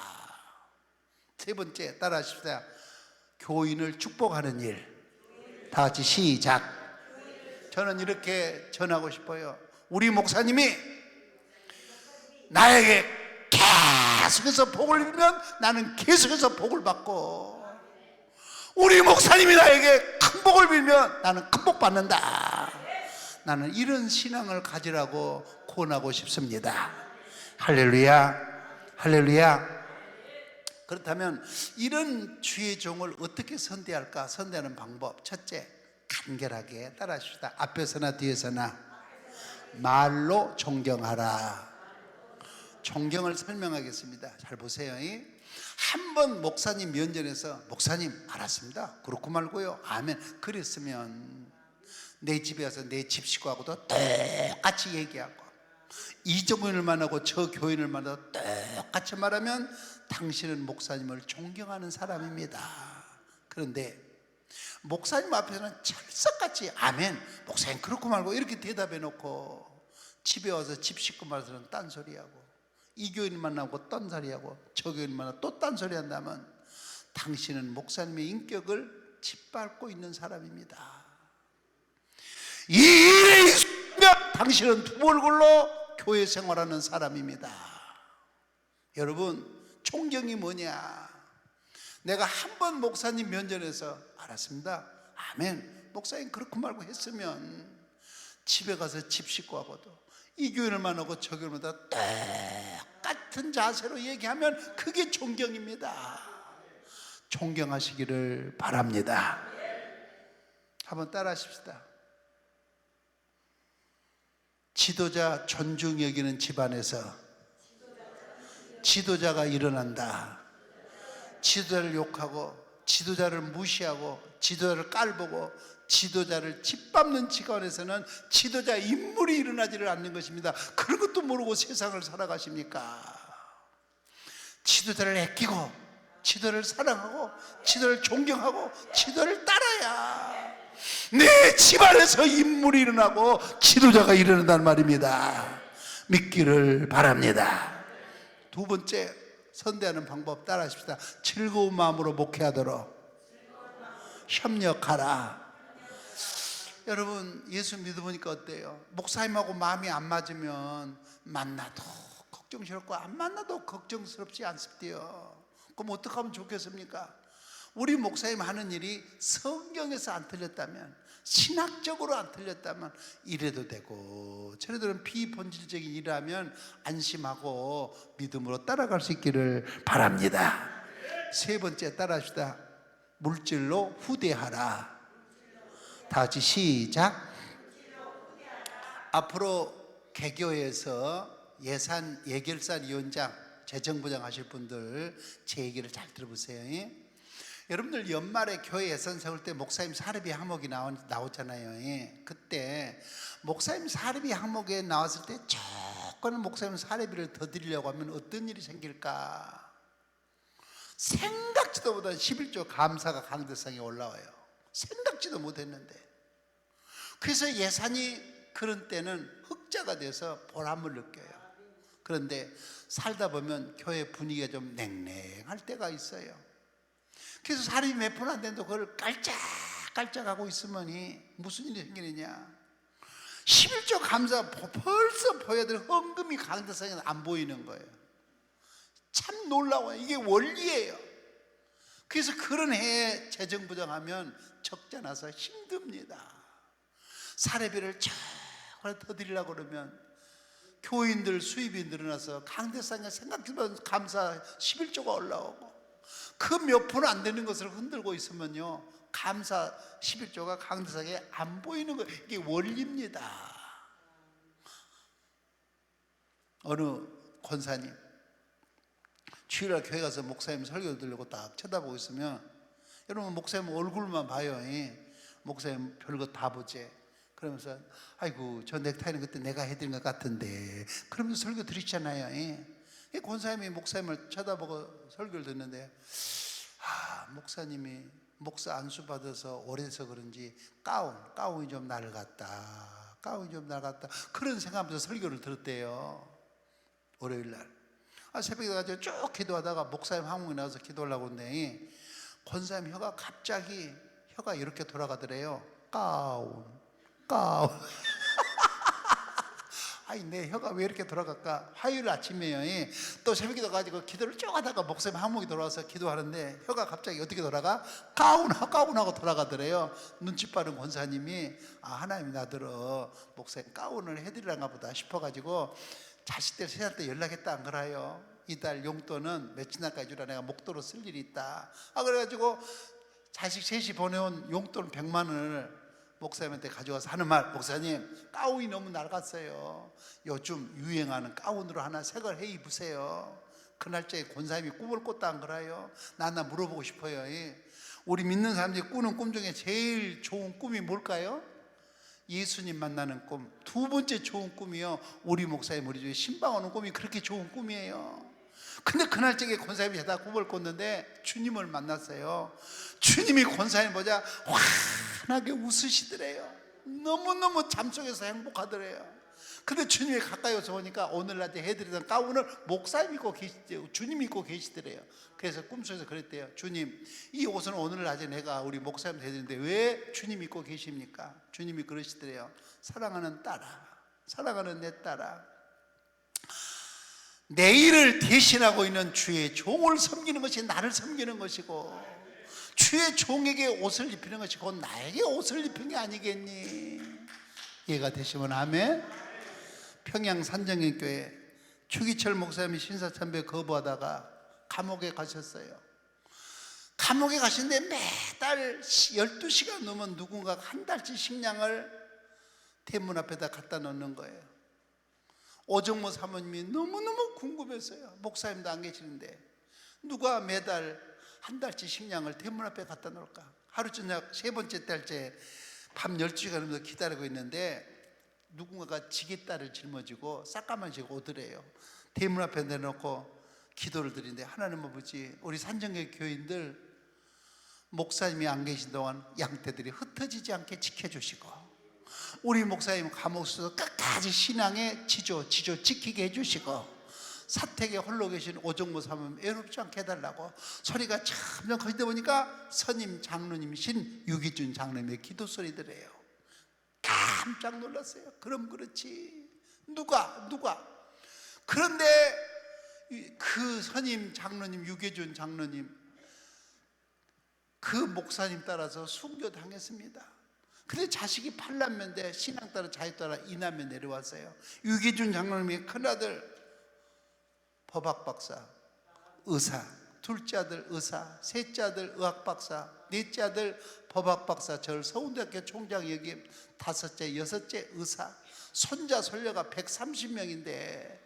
세 번째, 따라하십시다. 교인을 축복하는 일. 다 같이 시작. 저는 이렇게 전하고 싶어요. 우리 목사님이 나에게 계속해서 복을 빌면 나는 계속해서 복을 받고, 우리 목사님이 나에게 큰 복을 빌면 나는 큰 복 받는다. 나는 이런 신앙을 가지라고 권하고 싶습니다. 할렐루야, 할렐루야. 그렇다면 이런 주의 종을 어떻게 선대할까? 선대하는 방법, 첫째, 간결하게 따라하십시다. 앞에서나 뒤에서나 말로 존경하라. 존경을 설명하겠습니다. 잘 보세요. 한번 목사님 면전에서 목사님 알았습니다, 그렇고 말고요, 아멘, 그랬으면 내 집에 와서 내 집 식구하고도 똑같이 얘기하고, 이 교인을 만나고 저 교인을 만나도 똑같이 말하면 당신은 목사님을 존경하는 사람입니다. 그런데 목사님 앞에서는 철석같이 아멘, 목사님 그렇고 말고 이렇게 대답해 놓고 집에 와서 집 식구 말해서는 딴소리하고, 이 교인 만나고 딴소리하고 저 교인 만나고 또 딴소리 한다면 당신은 목사님의 인격을 짓밟고 있는 사람입니다. 이 일에 있으면 당신은 두 얼굴로 교회 생활하는 사람입니다. 여러분, 존경이 뭐냐? 내가 한 번 목사님 면전에서 알았습니다, 아멘, 목사님 그렇고 말고 했으면 집에 가서 집 식구하고도 이 교인을 만나고 저 교인을 만나고 똑같은 자세로 얘기하면 그게 존경입니다. 존경하시기를 바랍니다. 한번 따라 하십시다. 지도자 존중 여기는 집안에서 지도자가 일어난다. 지도자를 욕하고 지도자를 무시하고 지도자를 깔보고 지도자를 짓밟는 집안에서는 지도자 인물이 일어나지를 않는 것입니다. 그런 것도 모르고 세상을 살아가십니까? 지도자를 아끼고 지도를 사랑하고 지도를 존경하고 지도를 따라야 내 집안에서 인물이 일어나고 지도자가 일어난단 말입니다. 믿기를 바랍니다. 두 번째, 선대하는 방법 따라하십시다. 즐거운 마음으로 목회하도록 협력하라. 여러분, 예수 믿어보니까 어때요? 목사님하고 마음이 안 맞으면 만나도 걱정스럽고 안 만나도 걱정스럽지 않습니까? 그럼 어떻게 하면 좋겠습니까? 우리 목사님 하는 일이 성경에서 안 틀렸다면, 신학적으로 안 틀렸다면 이래도 되고 저래도 비본질적인 일을 하면 안심하고 믿음으로 따라갈 수 있기를 바랍니다. 세 번째, 따라합시다. 물질로 후대하라. 다 같이 시작. 앞으로 개교에서 예산 예결사위원장, 재정부장 하실 분들 제 얘기를 잘 들어보세요. 여러분들 연말에 교회 예산 세울 때 목사님 사례비 항목이 나오잖아요. 그때 목사님 사례비 항목에 나왔을 때 조금 목사님 사례비를 더 드리려고 하면 어떤 일이 생길까? 생각지도 못한 11조 감사가 강대상에 올라와요. 생각지도 못했는데. 그래서 예산이 그런 때는 흑자가 돼서 보람을 느껴요. 그런데 살다 보면 교회 분위기가 좀 냉랭할 때가 있어요. 그래서 사람이 몇 푼 안 되는데 그걸 깔짝깔짝하고 있으면 무슨 일이 생기느냐? 11조 감사 벌써 보여드린 헌금이 강대상에 안 보이는 거예요. 참 놀라워요. 이게 원리예요. 그래서 그런 해에 재정부장하면 적자 나서 힘듭니다. 사례비를 쫙 더 드리려고 그러면 교인들 수입이 늘어나서 강대상에 생각해보면 감사 11조가 올라오고 그 몇 푼 안 되는 것을 흔들고 있으면요 감사 11조가 강대상에 안 보이는 거 이게 원리입니다. 어느 권사님 주일날 교회 가서 목사님 설교 들으려고 딱 쳐다보고 있으면 여러분 목사님 얼굴만 봐요. 목사님 별거 다 보지. 그러면서 아이고 저 넥타이는 그때 내가 해드린 것 같은데 그러면서 설교 들으시잖아요. 이 권사님이 목사님을 쳐다보고 설교를 듣는데 목사님이 목사 안수 받아서 오래돼서 그런지 가운이 좀 낡았다. 가운이 좀 낡았다. 그런 생각하면서 설교를 들었대요. 월요일날 새벽에 가지고 쭉 기도하다가 목사님 한국에 나와서 기도하려고 했는데 권사님 혀가 갑자기 이렇게 돌아가더래요. 가운 아니 내 혀가 왜 이렇게 돌아갈까? 화요일 아침에요. 또 새벽에 가지고 기도를 쭉 하다가 목사님 한국에 돌아와서 기도하는데 혀가 갑자기 어떻게 돌아가? 가운하고 돌아가더래요. 눈치 빠른 권사님이 하나님이 나더러 목사님 가운을 해드리란가 보다 싶어가지고 자식들 세살 때 연락했다 안 그래요? 이달 용돈은 며칠 날까지 주라 내가 목도로 쓸 일이 있다. 그래가지고 자식 셋이 보내온 용돈 100만 원을 목사님한테 가져와서 하는 말, 목사님 가운이 너무 낡았어요. 요즘 유행하는 가운으로 하나 새 걸 해 입으세요. 그날짜에 권사님이 꿈을 꿨다 안 그래요? 나 물어보고 싶어요. 우리 믿는 사람들이 꾸는 꿈 중에 제일 좋은 꿈이 뭘까요? 예수님 만나는 꿈. 두 번째 좋은 꿈이요 우리 목사님 우리 집에 신방 오는 꿈이 그렇게 좋은 꿈이에요. 근데 그날짜에 권사님이 다 꿈을 꿨는데 주님을 만났어요. 주님이 권사님 보자 환하게 웃으시더래요. 너무너무 잠속에서 행복하더래요. 근데 주님이 가까이 와서 보니까 오늘날 해드리던 가운을 목사님 입고 계시대요. 주님 입고 계시더래요. 그래서 꿈속에서 그랬대요. 주님 이 옷은 오늘 낮에 내가 우리 목사님 해드리는데 왜 주님 입고 계십니까? 주님이 그러시더래요. 사랑하는 딸아, 사랑하는 내 딸아, 내 일을 대신하고 있는 주의 종을 섬기는 것이 나를 섬기는 것이고 주의 종에게 옷을 입히는 것이 곧 나에게 옷을 입힌 게 아니겠니? 이해가 되시면 아멘. 평양 산정인교회 추기철 목사님이 신사참배 거부하다가 감옥에 가셨어요. 감옥에 가시는데 매달 12시간 넘으면 누군가가 한 달치 식량을 대문 앞에다 갖다 놓는 거예요. 오정모 사모님이 너무너무 궁금했어요. 목사님도 안 계시는데 누가 매달 한 달치 식량을 대문 앞에 갖다 놓을까? 하루 저녁 세 번째 달째 밤 12시간 넘어서 기다리고 있는데 누군가가 지게딸을 짊어지고 싹가만 지고 오더래요. 대문 앞에 내놓고 기도를 드리는데 하나님 아버지 우리 산정교회 교인들 목사님이 안 계신 동안 양떼들이 흩어지지 않게 지켜주시고 우리 목사님 감옥에서 끝까지 신앙의 지조 지키게 해주시고 사택에 홀로 계신 오정모 사모님 애롭지 않게 해달라고 소리가 점점 커지다 보니까 선임 장로님이신 유기준 장로님의 기도 소리들이에요. 깜짝 놀랐어요. 그럼 그렇지 누가 그런데 그 선임 장로님 유기준 장로님 그 목사님 따라서 순교당했습니다. 근데 자식이 8남매인데 신앙 따라 자유 따라 2남매 내려왔어요. 유기준 장로님의 큰아들 법학박사, 의사, 둘째 아들 의사, 셋째 아들 의학박사, 넷째 아들 법학박사, 절 서울대학교 총장 역임, 다섯째, 여섯째 의사, 손자, 손녀가 130명인데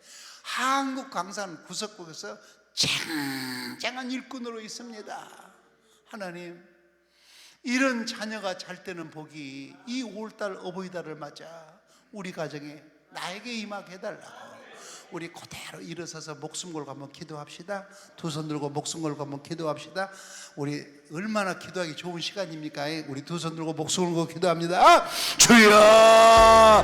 한국 강산 구석국에서 쟁쟁한 일꾼으로 있습니다. 하나님, 이런 자녀가 잘 되는 복이 이 5월달 어버이달을 맞아 우리 가정에 나에게 임하게 해달라고 우리 그대로 일어서서 목숨 걸고 한번 기도합시다. 두 손 들고 목숨 걸고 한번 기도합시다. 우리 얼마나 기도하기 좋은 시간입니까? 우리 두 손 들고 목숨 걸고 기도합니다. 주여